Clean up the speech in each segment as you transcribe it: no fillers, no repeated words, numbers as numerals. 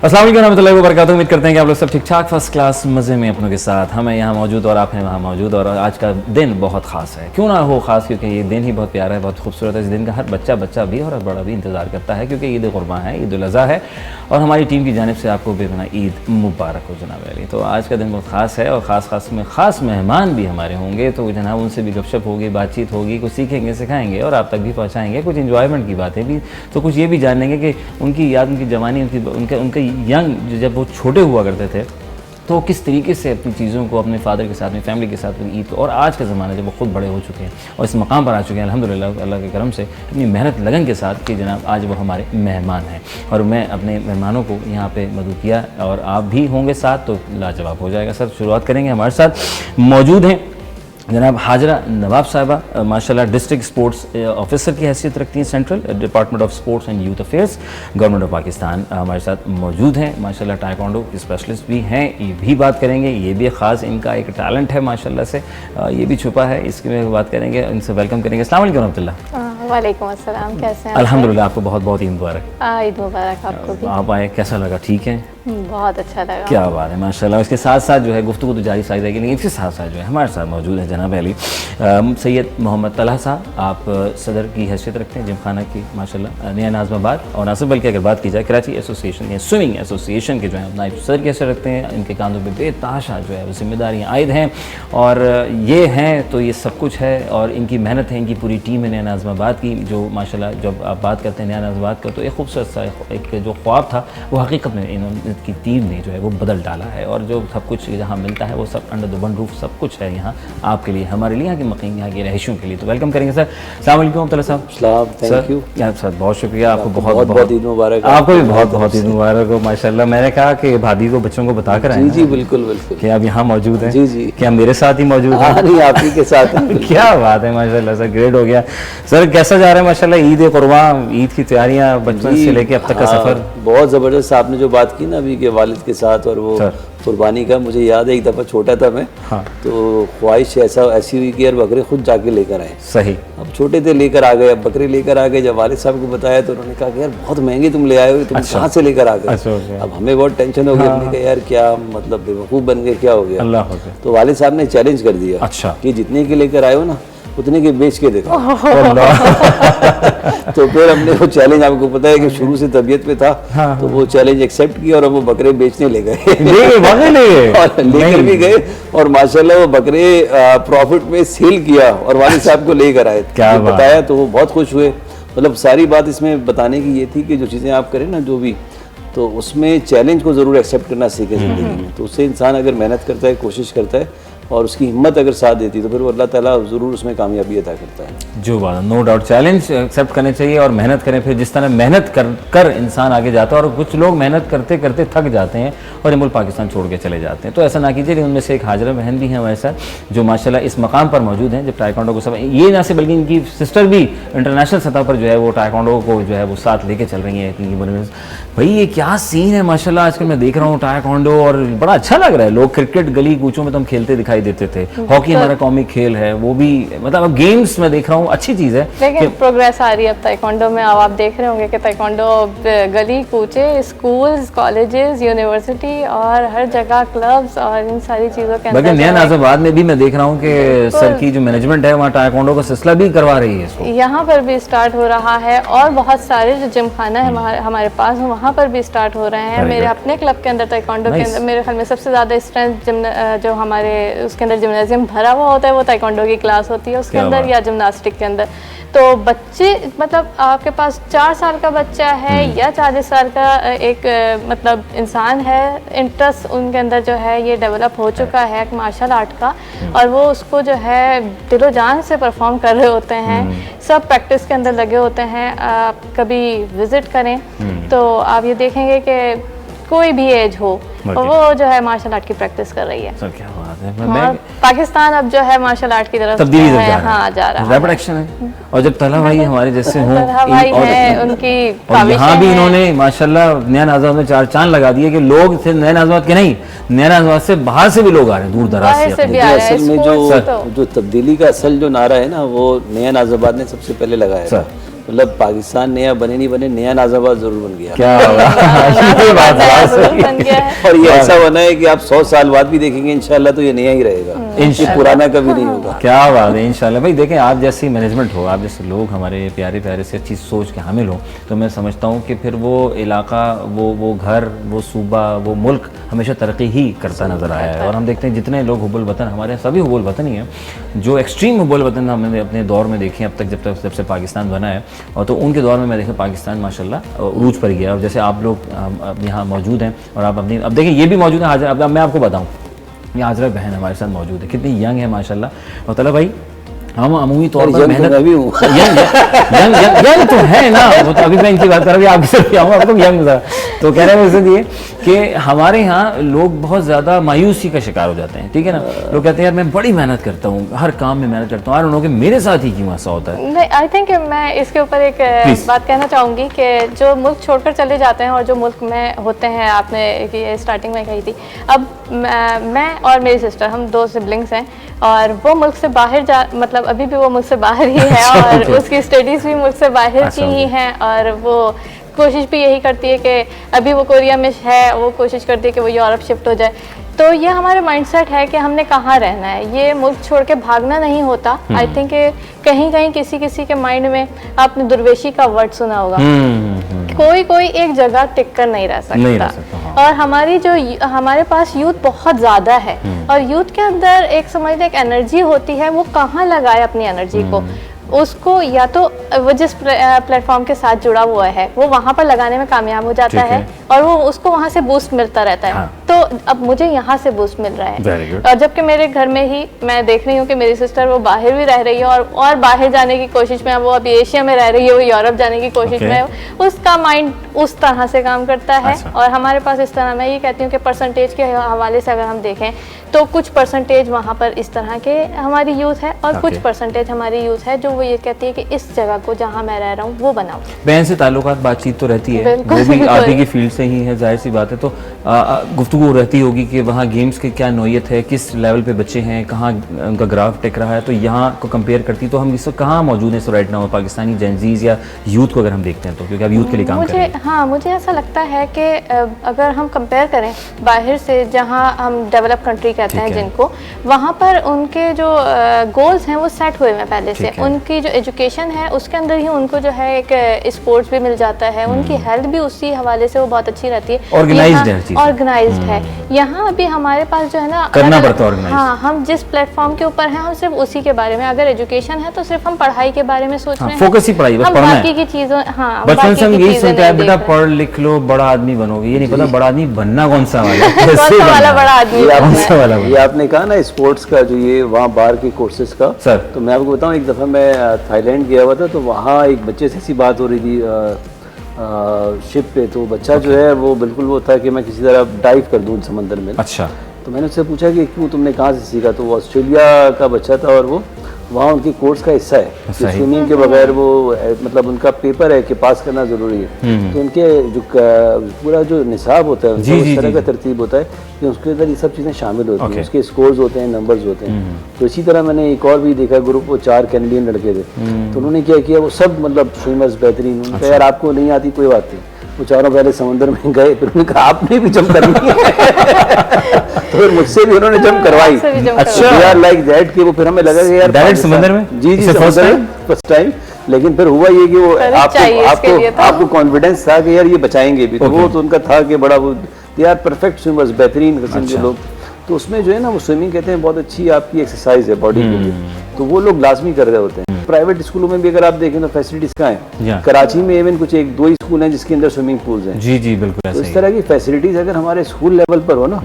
अस्सलाम वालेकुम रहमतुल्लाहि व बरकातुहू। उम्मीद करते हैं कि आप लोग सब ठीक ठाक फर्स्ट क्लास मज़े में अपनों के साथ। हमें यहाँ मौजूद और आप हैं वहाँ मौजूद, और आज का दिन बहुत ख़ास है। क्यों ना हो ख़ास, क्योंकि ये दिन ही बहुत प्यारा है, बहुत खूबसूरत है। इस दिन का हर बच्चा भी और बड़ा भी इंतज़ार करता है, क्योंकि ईद क़ुरबान है, ईद उल अज़हा है। और हमारी टीम की जानिब से आपको बेपनाह ईद मुबारक हो जनाब अली। तो आज का दिन बहुत ख़ास है और ख़ास मेहमान भी हमारे होंगे, तो जनाब उनसे भी गपशप होगी, बातचीत होगी, कुछ सीखेंगे सिखाएँगे और आप तक भी पहुँचाएँगे कुछ इंजॉयमेंट की बातें भी। तो कुछ ये भी जान लेंगे कि उनकी याद, उनकी जवानी, उनके यंग जब वो छोटे हुआ करते थे तो किस तरीके से अपनी चीज़ों को अपने फादर के साथ, अपनी फैमिली के साथ ईद, और आज का ज़माना जब वो खुद बड़े हो चुके हैं और इस मकाम पर आ चुके हैं अल्हम्दुलिल्लाह अल्लाह के करम से, अपनी मेहनत लगन के साथ कि जनाब आज वो हमारे मेहमान हैं। और मैं अपने मेहमानों को यहाँ पे मदद किया और आप भी होंगे साथ तो लाजवाब हो जाएगा। सर शुरुआत करेंगे, हमारे साथ मौजूद हैं जनाब हाजरा नवाब साहिबा, माशाल्लाह डिस्ट्रिक्ट स्पोर्ट्स ऑफिसर की हैसियत रखती हैं, central department of sports and youth affairs, government of Pakistan. हमारे साथ मौजूद हैं माशाल्लाह टाइकोंडो की स्पेशलिस्ट भी हैं, ये भी बात करेंगे। ये भी ख़ास इनका एक टैलेंट है माशाल्लाह से, ये भी छुपा है, इसकी में बात करेंगे, इनसे वेलकम करेंगे। अस्सलाम वालेकुम रहमतुल्लाह। वालेकुम अस्सलाम, कैसे हैं? अल्हम्दुलिल्लाह, आपको बहुत बहुत ईद मुबारक। ईद मुबारक आपको भी। आप आए, कैसा लगा? ठीक है, बहुत अच्छा लगा। क्या बात है माशाल्लाह। इसके साथ साथ जो है गुफ्तगू तो जारी सारी रहेगी, लेकिन इसके साथ साथ जो है हमारे साथ मौजूद है जनाब अली सैयद मोहम्मद तलहा साहब। आप सदर की हैसियत रखते हैं जिमखाना की माशाल्लाह नया नाज़माबाद, और ना सिर्फ बल्कि अगर बात की जाए कराची एसोसिएशन या स्विमिंग एसोसिएशन के जो है नायब सदर की हैसियत रखते हैं। इनके कांधों पे बेताशा जो है वो जिम्मेदारियाँ आयद हैं, और ये हैं तो ये सब कुछ है, और इनकी मेहनत है, इनकी पूरी टीम है नया नाज़माबाद की, जो माशाल्लाह जब आप बात करते हैं नया नाज़माबाद का तो एक खूबसूरत सा एक जो ख्वाब था वो हकीकत में इनकी टीम ने जो है वो बदल डाला है। और जो सब कुछ जहाँ मिलता है वो सब अंडर द वन रूफ सब कुछ है यहाँ आपके लिए, हमारे लिए, यहाँ के मकीन, यहाँ के रहिशों के लिए। तो वेलकम करेंगे सर। अस्सलाम वालेकुम तलहा साहब। सलाम, थैंक यू सर, बहुत शुक्रिया, आपको बहुत बहुत ईद मुबारक। आपको भी बहुत बहुत ईद मुबारक हो माशाल्लाह। मैंने कहा कि भाभी को बच्चों को बता कर आए। जी बिल्कुल बिल्कुल, कि आप यहाँ मौजूद हैं। जी जी, क्या मेरे साथ ही मौजूद है? नहीं, आप ही के साथ क्या बात है माशाल्लाह सर, ग्रेट हो गया। सर कैसा जा रहा है माशाल्लाह ईद कुर्बान, ईद की तैयारियां बचपन से लेके अब तक का सफर? बहुत ज़बरदस्त। आपने जो बात की ना अभी के वालिद के साथ और वो कुर्बानी का, मुझे याद है एक दफ़ा छोटा था मैं, हाँ, तो ख्वाहिश ऐसी हुई कि यार बकरे खुद जाके लेकर आए। सही, अब छोटे थे लेकर आ गए, अब बकरे लेकर आ गए। जब वालिद साहब को बताया तो उन्होंने कहा कि यार बहुत महंगे तुम ले आए हो, तुम कहाँ से लेकर आ गए? अब हमें बहुत टेंशन हो गई, हमने कहा यार क्या मतलब बेवकूफ़ बन गए, क्या हो गया? अल्लाह, तो वालिद साहब ने चैलेंज कर दिया, अच्छा, कि जितने के लेकर आए हो ना उतने के बेच के देखो। तो फिर हमने वो चैलेंज, आपको पता है कि शुरू से तबीयत पे था, हाँ, तो वो चैलेंज एक्सेप्ट किया और हम वो बकरे बेचने ले गए। लेकर भी गए और माशाल्लाह वो बकरे प्रॉफिट में सेल किया और वालिद साहब को लेकर आए। क्या बताया तो वो बहुत खुश हुए। मतलब सारी बात इसमें बताने की ये थी कि जो चीज़ें आप करें ना जो भी, तो उसमें चैलेंज को ज़रूर एक्सेप्ट करना सीखे ज़िंदगी में। तो उससे इंसान अगर मेहनत करता है, कोशिश करता है और उसकी हिम्मत अगर साथ देती तो फिर वो अल्लाह ताला ज़रूर उसमें कामयाबी अता करता है। जो बात, नो डाउट, चैलेंज एक्सेप्ट करने चाहिए और मेहनत करें। फिर जिस तरह मेहनत कर इंसान आगे जाता है, और कुछ लोग मेहनत करते करते थक जाते हैं और ये मुल्क पाकिस्तान छोड़ के चले जाते हैं, तो ऐसा ना कीजिए। उनमें से एक हाजरा बहन भी हैं हमारे साथ, जो माशाल्लाह इस मकाम पर मौजूद हैं जब टाइकोंडो को सब, ये ना सिर्फ बल्कि इनकी सिस्टर भी इंटरनेशनल सतह पर जो है वो टाइकोंडो को जो है वो साथ लेके चल रही हैं। भाई ये क्या सीन है माशाल्लाह, आजकल मैं देख रहा हूँ टाइकोंडो, और बड़ा अच्छा लग रहा है। लोग क्रिकेट गली कूचों में तो हम खेलते दिखाई देते थे, हॉकी हमारा कौमी खेल है, वो भी मतलब अब गेम्स में देख रहा हूँ, अच्छी चीज़ है, लेकिन प्रोग्रेस आ रही है अब ताइक्वांडो में। अब आप देख रहे होंगे कि ताइक्वांडो गली कूचे, स्कूल्स, कॉलेजेस, यूनिवर्सिटी और हर जगह क्लब्स और इन सारी चीज़ों के अंदर। नया नाज़माबाद में भी मैं देख रहा हूँ कि सर की जो मैनेजमेंट है वहाँ टाइक्वांडो का सिलसिला भी करवा रही है इसको। यहाँ पर भी स्टार्ट हो रहा है और बहुत सारे जो जिमखाना है हमारे पास वहाँ पर भी स्टार्ट हो रहे हैं। मेरे अपने क्लब के अंदर ताइक्वांडो के अंदर मेरे ख्याल में सबसे ज़्यादा स्ट्रेंथ जो हमारे उसके अंदर जिम्नाजियम भरा हुआ होता है वो ताइक्वांडो की क्लास होती है उसके अंदर, या जिम्नास्टिक के अंदर। तो बच्चे मतलब आपके पास 4 साल का बच्चा है या 40 साल का एक मतलब इंसान है, इंटरेस्ट उनके अंदर जो है ये डेवलप हो चुका है मार्शल आर्ट का, और वो उसको जो है दिलो जान से परफॉर्म कर रहे होते हैं। सब प्रैक्टिस के अंदर लगे होते हैं। आप कभी विजिट करें तो आप ये देखेंगे कि कोई भी एज हो और वो जो है मार्शल आर्ट की प्रैक्टिस कर रही है। सर क्या बात है, पाकिस्तान अब जो है मार्शल आर्ट की तरफ तब्दीली जा रहा है, रैपिड एक्शन है। और जब तलहा भाई हमारे जैसे हों, उनकी और यहाँ भी इन्होंने माशाल्लाह नया नाज़माबाद में 4 चांद लगा दिए कि लोग सिर्फ नया नाज़माबाद के नहीं, नया नाज़माबाद से बाहर से भी लोग आ रहे हैं, दूर दराज से। असल में जो तब्दीली का असल जो नारा है ना वो नया नाज़माबाद ने सबसे पहले लगाया था। मतलब पाकिस्तान नया बने नहीं बने, नया नाज़ाबाद जरूर बन गया। क्या ये बात बन गया है। और ये ऐसा बना है कि आप 100 साल बाद भी देखेंगे इंशाल्लाह तो ये नया ही रहेगा, ये पुराना कभी नहीं होगा। क्या बात है, इंशाल्लाह। भाई देखें, आप जैसी मैनेजमेंट हो, आप जैसे लोग हमारे प्यारे प्यारे से अच्छी सोच के हामिल हो, तो मैं समझता हूँ कि फिर वो इलाका, वो घर, वो सूबा, वो मुल्क हमेशा तरक्की ही करता नज़र आया है। और हम देखते हैं जितने लोग हुबुल वतन, हमारे सभी हुबुल वतन ही हैं, जो एक्सट्रीम हुबुल वतन हमने अपने दौर में देखे अब तक, जब से पाकिस्तान बना है, और तो उनके दौर में मैं देखा पाकिस्तान माशाल्लाह उरूज पर गया। और जैसे आप लोग अब यहाँ मौजूद हैं और आप अपनी, अब देखिए ये भी मौजूद है हाजरा। अब मैं आपको बताऊँ, ये हाजरा बहन हमारे साथ मौजूद है, कितनी यंग है माशाल्लाह। और तला भाई, हम अमूमी तौर पर मेहनत, यंग तो है ना, वो तो अभी मैं इनकी बात कर रहा हूँ, आपकी तरफ आऊँगा, आपको यंग था। तो कह रहे हैं वैसे ये कि हमारे यहाँ लोग बहुत ज़्यादा मायूसी का शिकार हो जाते हैं, ठीक है ना। लोग कहते हैं यार मैं बड़ी मेहनत करता हूँ, हर काम में मेहनत करता हूँ, और उन्होंने मेरे साथ ही क्यों ऐसा होता है। नहीं, आई थिंक मैं इसके ऊपर एक बात कहना चाहूँगी कि जो मुल्क छोड़कर चले जाते हैं और जो मुल्क में होते हैं, आपने स्टार्टिंग में कही थी, अब मैं और मेरी सिस्टर, हम 2 सिबलिंग्स हैं, और वो मुल्क से बाहर मतलब अभी भी वो मुल्क से बाहर ही है, और उसकी स्टडीज़ भी मुल्क से बाहर की ही हैं, और वो कोशिश भी यही करती है कि अभी वो कोरिया में है, वो कोशिश करती है कि वो यूरोप शिफ्ट हो जाए। तो ये हमारा माइंडसेट है कि हमने कहाँ रहना है, ये मुल्क छोड़ के भागना नहीं होता। आई थिंक कहीं कहीं किसी के माइंड में आपने दुर्वेशी का वर्ड सुना होगा, कोई एक जगह टिक कर नहीं रह सकता। हाँ। और हमारे पास यूथ बहुत ज़्यादा है, और यूथ के अंदर एक समझ एक एनर्जी होती है, वो कहाँ लगाए अपनी एनर्जी को, उसको या तो वो जिस प्लेटफॉर्म के साथ जुड़ा हुआ है वो वहाँ पर लगाने में कामयाब हो जाता है, और वो उसको वहाँ से बूस्ट मिलता रहता है। हाँ। तो अब मुझे यहाँ से बूस्ट मिल रहा है, और जबकि मेरे घर में ही मैं देख रही हूँ कि मेरी सिस्टर वो बाहर भी रह रही है, और बाहर जाने की कोशिश में, वो अभी एशिया में रह रही है, वो यूरोप जाने की कोशिश में, उसका माइंड उस तरह से काम करता है। और हमारे पास इस तरह, मैं ये कहती हूँ कि परसेंटेज के हवाले से अगर हम देखें तो कुछ परसेंटेज वहाँ पर इस तरह के हमारी यूथ है, और कुछ परसेंटेज हमारी यूथ है जो वो ये कहती है कि इस जगह को जहाँ मैं रह रहा हूँ वो बनाओ। बहन से ताल्लुकात, बातचीत तो रहती है, वो भी आप ही की फील्ड से ही है, जाहिर सी बात है। तो गुफ्तगू रहती होगी कि वहाँ गेम्स की क्या नौयत है, किस लेवल पे बच्चे हैं, कहाँ उनका ग्राफ टिक रहा है, तो यहाँ को कंपेयर करती तो हम इस वक्त कहाँ मौजूद हैं राइट नाउ पाकिस्तानी जेनजीज या यूथ को अगर हम देखते हैं तो, क्योंकि आप यूथ के लिए काम कर रहे हैं। हाँ, मुझे ऐसा लगता है कि अगर हम कंपेयर करें बाहर से, जहाँ हम डेवलप कंट्री कहते हैं जिनको, वहाँ पर उनके जो गोल्स हैं वो सेट हुए हैं पहले से, उनकी जो एजुकेशन है उसके अंदर ही उनको जो है एक स्पोर्ट्स भी मिल जाता है, उनकी हेल्थ भी उसी हवाले से वो बहुत अच्छी रहती है, ऑर्गेनाइज्ड है। यहाँ अभी हमारे पास जो है ना करना पड़ता है ऑर्गेनाइज। हाँ, हम जिस प्लेटफॉर्म के ऊपर हैं हम सिर्फ उसी के बारे में, अगर एजुकेशन है तो सिर्फ हम पढ़ाई के बारे में सोच रहे हैं, फोकस ही पढ़ाई, बस पढ़ना है, बाकी की चीजों। हाँ, बचपन से हम यही सुनते हैं बेटा पढ़ लिख लो बड़ा आदमी बनोगे, ये नहीं पता बड़ा आदमी बनना कौन सा वाला बड़ा आदमी। ये आपने कहा ना स्पोर्ट्स का, जो ये वहाँ बाहर के कोर्सेज का सर, तो मैं आपको बताऊँ, एक दफ़ा मैं थाईलैंड गया हुआ था, तो वहाँ एक बच्चे से ऐसी बात हो रही थी शिप पे, तो बच्चा जो है वो बिल्कुल वो था कि मैं किसी तरह डाइव कर दूँ समंदर में। अच्छा। तो मैंने उससे पूछा कि क्यों, तुमने कहाँ से सीखा, तो वो ऑस्ट्रेलिया का बच्चा था, और वो वहाँ उनके कोर्स का हिस्सा है, स्विमिंग के बगैर वो मतलब उनका पेपर है कि पास करना ज़रूरी है, तो उनके जो पूरा जो निसाब होता है उनका उस तरह का तरतीब होता है कि उसके अंदर ये सब चीज़ें शामिल होती हैं, उसके स्कोर्स होते हैं, नंबर्स होते हैं। तो इसी तरह मैंने एक और भी देखा ग्रुप, वो 4 कैनेडियन लड़के थे, तो उन्होंने क्या किया, वो सब मतलब स्विमर्स बेहतरीन, उन्होंने कहा यार आपको नहीं आती कोई बात नहीं, वो चारों पहले समंदर में गए, फिर उन्होंने कहा आपने भी जंप करनी है तो फिर मुझसे भी उन्होंने जंप करवाई। अच्छा, यार लाइक दैट कि वो फिर हमें लगा कि यार डायरेक्ट समंदर में, जी फर्स्ट टाइम, लेकिन फिर हुआ ये कि वो आपको कॉन्फिडेंस था कि यार ये बचाएंगे भी, तो वो तो उनका था कि बड़ा वो यार परफेक्ट स्विमर्स, बेहतरीन किस्म के लोग, तो उसमें जो है ना वो स्विमिंग कहते हैं बहुत अच्छी आपकी एक्सरसाइज है बॉडी के लिए, तो वो लोग लाजमी कर रहे होते हैं। प्राइवेट स्कूलों में भी अगर आप देखें तो फैसिलिटीज कहाँ हैं, कराची में इवन कुछ 1-2 ही स्कूल हैं जिसके अंदर स्विमिंग पूल्स हैं। जी जी बिल्कुल, तो इस तरह की फैसिलिटीज अगर हमारे स्कूल लेवल पर हो ना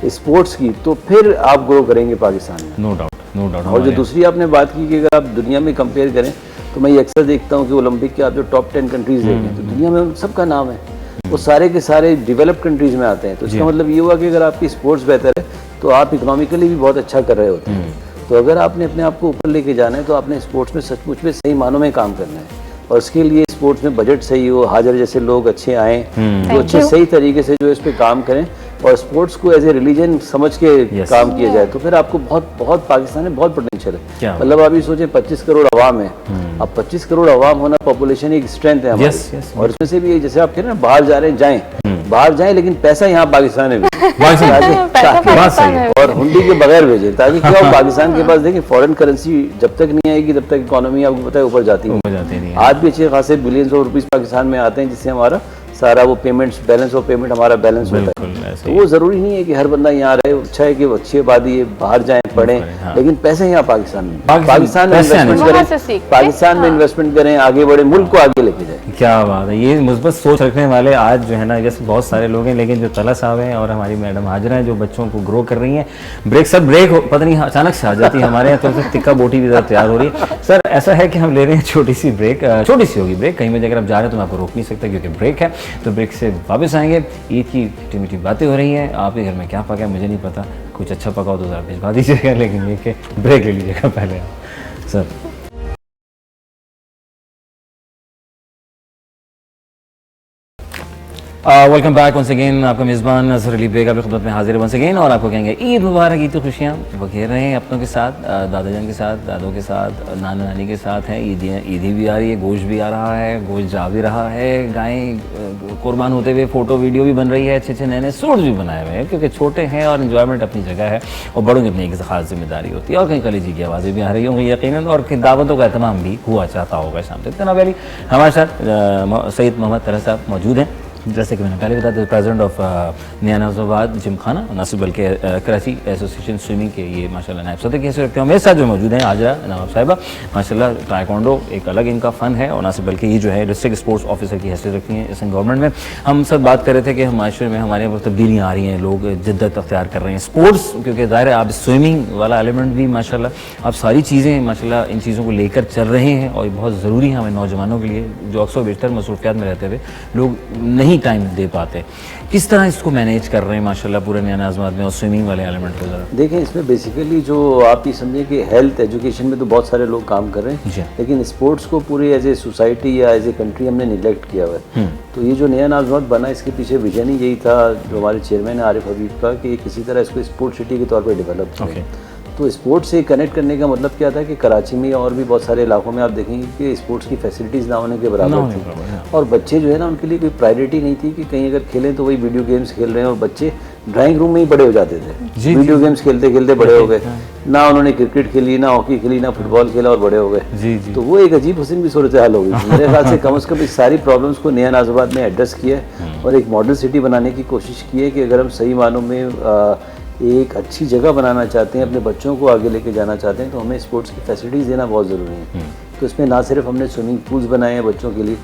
स्पोर्ट्स की, तो फिर आप ग्रो करेंगे पाकिस्तान में, नो डाउट। और जो दूसरी आपने बात की कि अगर आप दुनिया में कंपेयर करें, तो मैं ये अक्सर देखता हूँ कि ओलंपिक के आप जो टॉप 10 कंट्रीज देखें तो दुनिया में उन सबका नाम है, वो सारे के सारे डेवलप कंट्रीज में आते हैं। तो इसका मतलब ये हुआ कि अगर आपकी स्पोर्ट्स बेहतर है तो आप इकोनॉमिकली भी बहुत अच्छा कर रहे होते हैं। तो अगर आपने अपने आप को ऊपर लेके जाना है तो आपने स्पोर्ट्स में सचमुच में सही मानों में काम करना है, और उसके लिए स्पोर्ट्स में बजट सही हो, हाजिर जैसे लोग अच्छे आएँ, तो अच्छे सही तरीके से जो इस पे काम करें, और स्पोर्ट्स को एज ए रिलीजन समझ के काम किया जाए तो फिर आपको बहुत पाकिस्तान में बहुत पोटेंशियल है। मतलब आप ये सोचे 25 करोड़ आवाम है, अब 25 करोड़ आवाम होना पॉपुलेशन एक स्ट्रेंथ है हमारी, और इसमें से भी जैसे आप कह रहे हैं बाहर जा रहे हैं, बाहर जाएं लेकिन पैसा यहाँ पाकिस्तान में और हुंडी के बगैर भेजे, ताकि क्या पाकिस्तान के पास देखिए फॉरेन करेंसी जब तक नहीं आएगी तब तक इकोनॉमी आपको पता है ऊपर जाती है। आज भी अच्छे खासे बिलियंस ऑफ रुपीस पाकिस्तान में आते हैं जिससे हमारा सारा वो पेमेंट्स बैलेंस ऑफ पेमेंट हमारा बैलेंस होता है। तो वो जरूरी नहीं है कि हर बंदा यहाँ रहे, अच्छा है कि वो अच्छी आबादी है बाहर जाएं पढ़ें, लेकिन पैसे यहाँ पाकिस्तान में इन्वेस्टमेंट करें, पाकिस्तान में इन्वेस्टमेंट करें, आगे बढ़े, मुल्क को आगे लेके जाए। क्या बात है, ये मुस्बत सोच रखने वाले आज जो है ना जैसे बहुत सारे लोग हैं, लेकिन जो तला साहब हैं और हमारी मैडम हाजरा हैं जो बच्चों को ग्रो कर रही हैं, ब्रेक पता नहीं अचानक से आ जाती है हमारे यहाँ, तो टिक्का बोटी भी तैयार हो रही है। सर ऐसा है कि हम ले रहे हैं छोटी सी ब्रेक, छोटी सी होगी ब्रेक, कहीं में अगर आप जा रहे हैं तो मैं आपको रोक नहीं सकता क्योंकि ब्रेक है। तो ब्रेक से वापस आएंगे, ईद की मीठी मीठी बातें हो रही हैं, आपके घर में क्या पका है मुझे नहीं पता, कुछ अच्छा पका हो तो ज़रा भिजवा दीजिएगा, लेकिन ये कि ब्रेक ले लीजिएगा पहले sir. Welcome back once again, आपका मेज़बान नज़र अली बेग आपकी खिदमत में हाजिर वंस अगेन, और आपको कहेंगे ईद मुबारक, ईद की खुशियाँ बखेर रहे हैं अपनों के साथ, दादा जान के साथ, दादों के साथ, नाना नानी के साथ हैं। ईदी भी आ रही है, गोश्त भी आ रहा है, गोश्त जा भी रहा है, गायें कुर्बान होते हुए फ़ोटो वीडियो भी बन रही है, अच्छे अच्छे नए नए सूट भी बनाए हुए हैं क्योंकि छोटे हैं और इन्जॉयमेंट अपनी जगह है और बड़ों की अपनी एक ख़ास जिम्मेदारी होती है। और कहीं कलीजी की आवाज़ें भी आ रही होंगी यकीनन, और फिर दावतों का एहतमाम भी हुआ चाहता होगा शाम तक। जनाब अली हमारे साथ सईद मोहम्मद तलहा साहब मौजूद हैं, जैसे कि मैंने पहले बताया था, प्रेसिडेंट ऑफ नया नाज़ाबाद जिमखाना नासिब बल्कि कराची एसोसिएशन स्विमिंग के ये माशाल्लाह नायब सदर की हैसियत रखते हैं। मेरे साथ जो मौजूद हैं हाजरा नवाब साहिबा, माशाल्लाह टाइकोंडो एक अलग इनका फ़न है, और नासिब बल्कि ये जो है डिस्ट्रिक्ट स्पोर्ट्स ऑफिसर की हैसियत रखती हैं इस गवर्नमेंट में। हम सब बात कर रहे थे कि हम माशरे में हमारे यहाँ तब्दीलियाँ आ रही हैं, लोग जिद्दत अख्तियार कर रहे हैं स्पोर्ट्स, क्योंकि ज़ाहिर है आप स्विमिंग वाला एलिमेंट भी माशाल्लाह आप सारी चीज़ें माशाल्लाह इन चीज़ों को लेकर चल रहे हैं, और बहुत ज़रूरी है हमें नौजवानों के लिए जो अक्सर बेशतर मसरूफियात में रहते हुए लोग नहीं टाइम दे पाते। किस तरह इसको मैनेज कर रहे हैं माशाल्लाह पूरे नया नाज़ाबाद में और स्विमिंग वाले एलिमेंट को? ज़रा देखें, इसमें बेसिकली जो आप ये समझें कि हेल्थ एजुकेशन में तो बहुत सारे लोग काम कर रहे हैं, लेकिन स्पोर्ट्स को पूरी एज ए सोसाइटी या एज ए कंट्री हमने निगलेक्ट किया हुआ है। तो ये जो नया नाज़ाबाद बना, इसके पीछे विजन ही यही था जो हमारे चेयरमैन है आरिफ हबीब का, कि किसी तरह इसको स्पोर्ट्स सिटी के तौर पर डेवलप करें। तो स्पोर्ट्स से कनेक्ट करने का मतलब क्या था कि कराची में और भी बहुत सारे इलाकों में आप देखेंगे कि स्पोर्ट्स की फैसिलिटीज़ ना होने के बराबर थी, और बच्चे जो है ना उनके लिए कोई प्रायोरिटी नहीं थी कि कहीं अगर खेलें तो वही वीडियो गेम्स खेल रहे हैं, और बच्चे ड्राइंग रूम में ही बड़े हो जाते थे, वीडियो गेम्स खेलते खेलते बड़े हो गए, ना उन्होंने क्रिकेट खेली, ना हॉकी खेली, ना फुटबॉल खेला, और बड़े हो गए। तो वो एक अजीब हसीन भी सूरत हाल हो गई। मेरे ख्याल से कम से कम इस सारी प्रॉब्लम्स को नया नाज़ाबाद में एड्रेस किया है और एक मॉडल सिटी बनाने की कोशिश की है कि अगर हम सही मानों में एक अच्छी जगह बनाना चाहते हैं, अपने बच्चों को आगे लेके जाना चाहते हैं, तो हमें स्पोर्ट्स की फैसिलिटीज़ देना बहुत ज़रूरी है। तो इसमें ना सिर्फ हमने स्विमिंग पूल्स बनाए हैं बच्चों के लिए,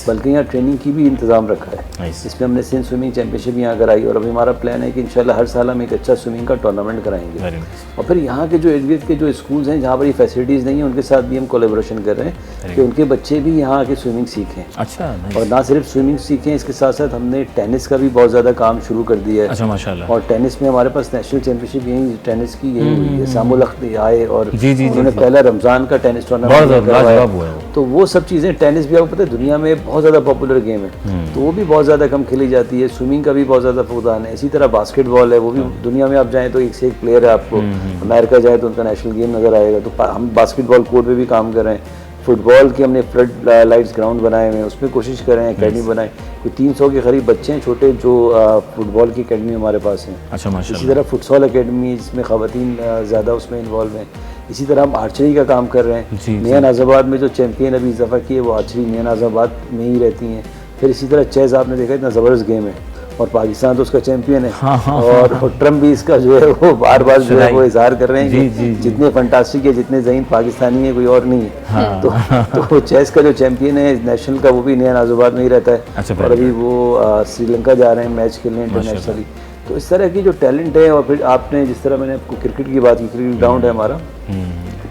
बल्कि यहाँ ट्रेनिंग की भी इंतज़ाम रखा है। इसमें हमने सिंध स्विमिंग चैंपियनशिप यहाँ कराई, और अभी हमारा प्लान है कि इंशाल्लाह हर साल हम एक अच्छा स्विमिंग का टूर्नामेंट कराएंगे। और फिर यहाँ के जो इर्द गिर्द के जो स्कूल्स हैं जहाँ पर ये फैसिलिटीज़ नहीं है, उनके साथ भी हम कोलेबोरेशन कर रहे हैं कि उनके बच्चे भी यहाँ आके स्विमिंग सीखें। अच्छा, और ना सिर्फ स्विमिंग सीखें, इसके साथ साथ हमने टेनिस का भी बहुत ज़्यादा काम शुरू कर दिया है। अच्छा, माशाल्लाह। और टेनिस में हमारे पास नेशनल चैंपियनशिप यही टेनिस की यही हुई है, सामुल अख्तर आए और उन्होंने पहला रमज़ान का टेनिस टूर्नामेंट करवाया। तो वो सब चीज़ें, टेनिस भी आपको पता है दुनिया में बहुत ज़्यादा पॉपुलर गेम है, तो वो भी बहुत ज़्यादा कम खेली जाती है। स्विमिंग का भी बहुत ज़्यादा फुकदान है। इसी तरह बास्केटबॉल है, वो भी दुनिया में आप जाएँ तो एक से एक प्लेयर है, आपको अमेरिका जाए तो उनका नेशनल गेम नज़र आएगा। तो हम बास्केटबॉल कोर्ट पे भी काम कर रहे हैं। फुटबॉल के हमने फ्लड लाइट्स ग्राउंड बनाए हुए हैं, उसमें कोशिश कर रहे हैं एकेडमी बनाए। कोई 300 के करीब बच्चे हैं छोटे जो फुटबॉल की एकेडमी हमारे पास हैं। अच्छा, माशाल्लाह। इसी तरह फुटसॉल एकेडमी जिसमें ख़वातीन ज़्यादा उसमें इन्वॉल्व हैं। इसी तरह हम आर्चरी का काम कर रहे हैं। नया नाज़ाबाद में जो चैंपियन अभी इजाफा की है वो आर्चरी नया नाज़ाबाद में ही रहती हैं। फिर इसी तरह चेस आपने देखा इतना ज़बरदस्त गेम है, और पाकिस्तान तो उसका चैंपियन है। और ट्रम्प भी इसका जो है वो बार बार जो है वो इजहार कर रहे हैं कि जितने फंटास्टिक है, जितने ज़हीन पाकिस्तानी है, कोई और नहीं है। तो चेस का जो चैंपियन है नेशनल का, वो भी नया नाज़ाबाद में ही रहता है। और अभी वो श्रीलंका जा रहे हैं मैच खेलने इंटरनेशनली। तो इस तरह की जो टैलेंट है, और फिर आपने जिस तरह मैंने आपको क्रिकेट की बात की, क्रिकेट ग्राउंड है हमारा,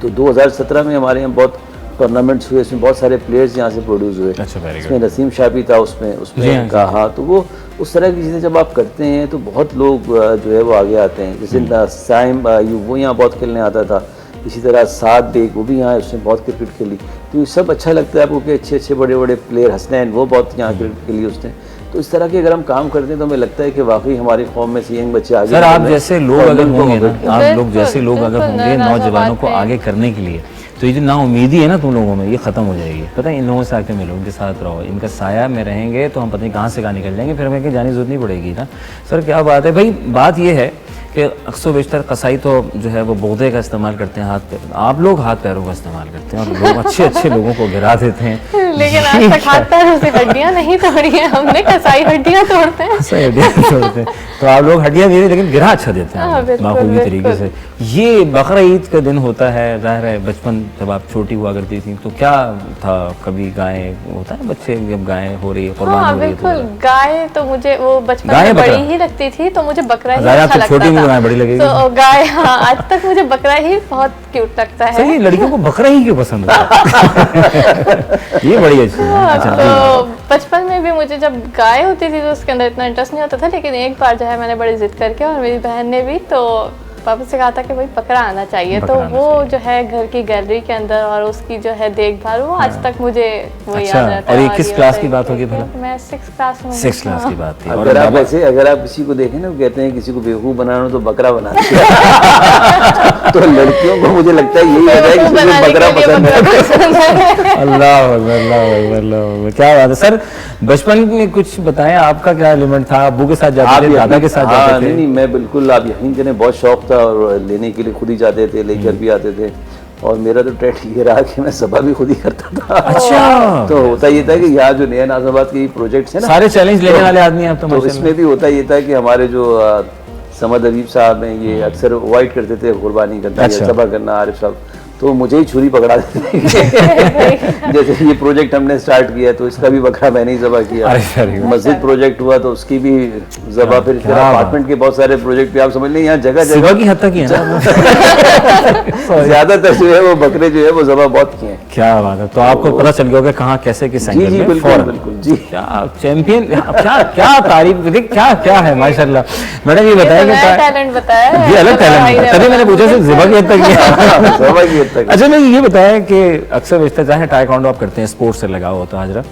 तो 2017 में हमारे यहाँ बहुत टूर्नामेंट्स हुए, इसमें बहुत सारे प्लेयर्स यहाँ से प्रोड्यूस हुए। इसमें नसीम शाह भी था उसमें का। हाँ, तो वो उस तरह की चीज़ें जब आप करते हैं तो बहुत लोग जो है वो आगे आते हैं। जैसे साइम वो यहाँ बहुत खेलने आता था, इसी तरह साद बेग वो भी यहाँ उसने बहुत क्रिकेट खेली। तो ये सब अच्छा लगता है आपको कि अच्छे अच्छे बड़े बड़े प्लेयर, हसनैन वो बहुत यहाँ क्रिकेट खेली उसने। तो तो इस तरह के अगर हम काम करते हैं तो हमें लगता है कि वाकई हमारी कौम में से यंग बच्चे आगे सर आप जैसे लोग अगर होंगे ना, आप लोग जैसे लोग अगर बिल्कुल, होंगे ना नौजवानों को बात है। आगे करने के लिए, तो ये जो नाउमीदी है ना तुम लोगों में, ये खत्म हो जाएगी। पता है इन लोगों से आके मिलो, उनके साथ रहो, इनका साया में रहेंगे तो हम पता नहीं कहाँ से कहाँ निकल जाएंगे, फिर हमें कहीं जाने की जरूरत नहीं पड़ेगी ना। सर क्या बात है भाई। बात ये है कि अक्सर बेशतर कसाई तो जो है वो बोगदे का इस्तेमाल करते हैं, हाथ पैर, आप लोग हाथ पैरों का इस्तेमाल करते हैं और लोग अच्छे अच्छे लोगों को गिरा देते हैं। लेकिन आज तक हाथ पैरों से हड्डियां नहीं तोड़ी हैं हमने, कसाई हड्डियां तोड़ते हैं। सही हड्डियां तोड़ते हैं, तो आप लोग हड्डियां दे लेकिन गिरा अच्छा देते हैं हाँ, बिल्कुल, बाखूबी तरीके बिल्कुल। से। ये बकरा ईद का दिन होता है, जाहिर है बचपन जब आप छोटी हुआ करती थी तो क्या था, कभी गाय होता है बच्चे जब गाय हो रही है, कुर्बान हाँ हो रही है बिल्कुल, गाय तो मुझे वो बचपन गाय में बड़ी बकरा? ही लगती थी, तो मुझे बकरा ही ज़्यादा अच्छा तो लगता छोटी भी था। गाय बड़ी लगेगी। तो गाय, हाँ, आज तक मुझे बकरा ही बहुत क्यूट लगता है। सही, लड़कियों को बकरा ही क्यों पसंद है? ये बड़ी अच्छी है। अच्छा, तो बचपन में भी मुझे जब गाय होती थी तो उसके अंदर इतना इंटरेस्ट नहीं होता था, लेकिन एक बार जो है मैंने बड़ी जिद करके और मेरी बहन ने भी तो पापा से कहा था कि भाई बकरा आना चाहिए, तो बकरा आना वो जो है घर की गैलरी के अंदर और उसकी जो है देखभाल, वो आज तक मुझे वो अच्छा, याद रहता और है। ये किस ये क्लास की बताइए बात होगी कि भला? मैं 6th क्लास में हूँ। 6th क्लास की बात थी। और अगर आप बाबा- ऐसे, अगर आप किसी को देखें ना, वो कहते हैं किसी को बेवकूफ बनाना तो बकरा बनाना। तो लड़कियों को मुझे लगता है यही वजह है कि बनाने सिर्फ बकरा के लिए पसंद है। बकरा पसंद है। अल्लाह अकबर, अल्लाह अकबर, अल्लाह अकबर। क्या बात है सर। बचपन में कुछ बताएं, आपका क्या एलिमेंट था? अब्बू के साथ जाते थे, दादा के साथ हाँ, जाते नहीं थे? नहीं, मैं बिल्कुल, आप यकीन करें, बहुत शौक था और लेने के लिए खुद ही जाते थे, लेकर भी आते थे। और मेरा तो ट्रेंड ये रहा कि मैं सभा भी खुद ही करता था। अच्छा, तो होता ये था कि यहाँ जो नया नाजाबाद के प्रोजेक्ट्स है ना, सारे चैलेंज लेने वाले आदमी हैं आप तो तो माशाल्लाह। इसमें भी होता ये था कि हमारे जो समद अदीब साहब हैं, ये अक्सर अवॉइड करते थे कुर्बानी करना अच्छा। या सभा करना, आरिफ साहब, तो मुझे ही छुरी पकड़ा देते थे। जैसे ये प्रोजेक्ट हमने स्टार्ट किया तो इसका भी बकरा मैंने ही ज़बह किया। अरे मस्जिद प्रोजेक्ट हुआ तो उसकी भी ज़बह, फिर क्या बात। अपार्टमेंट के बहुत सारे प्रोजेक्ट पे आप समझ लें यहाँ जगह सुबह जगह की हद तक ही है ना। ज्यादातर जो है वो बकरे जो है वो ज़बह बहुत किए हैं। क्या बात है। तो आपको पता चल गया होगा कहाँ कैसे किस जी एंगल जी में बिल्कुल फौरन। बिल्कुल जी। क्या चैंपियन, क्या क्या तारीफ, देख क्या क्या है माशाल्लाह। मैडम ये बताया नया कि टैलेंट बताया है। ये अलग टैलेंट है, तभी मैंने पूछा सिर्फ ज़िबा की हद तक ही है। ज़बह की हद तक। अच्छा, मैं ये बताया कि अक्सर बेशतर चाहे टाइकोंडो आप करते हैं, स्पोर्ट्स से लगाव होता है हाजरा,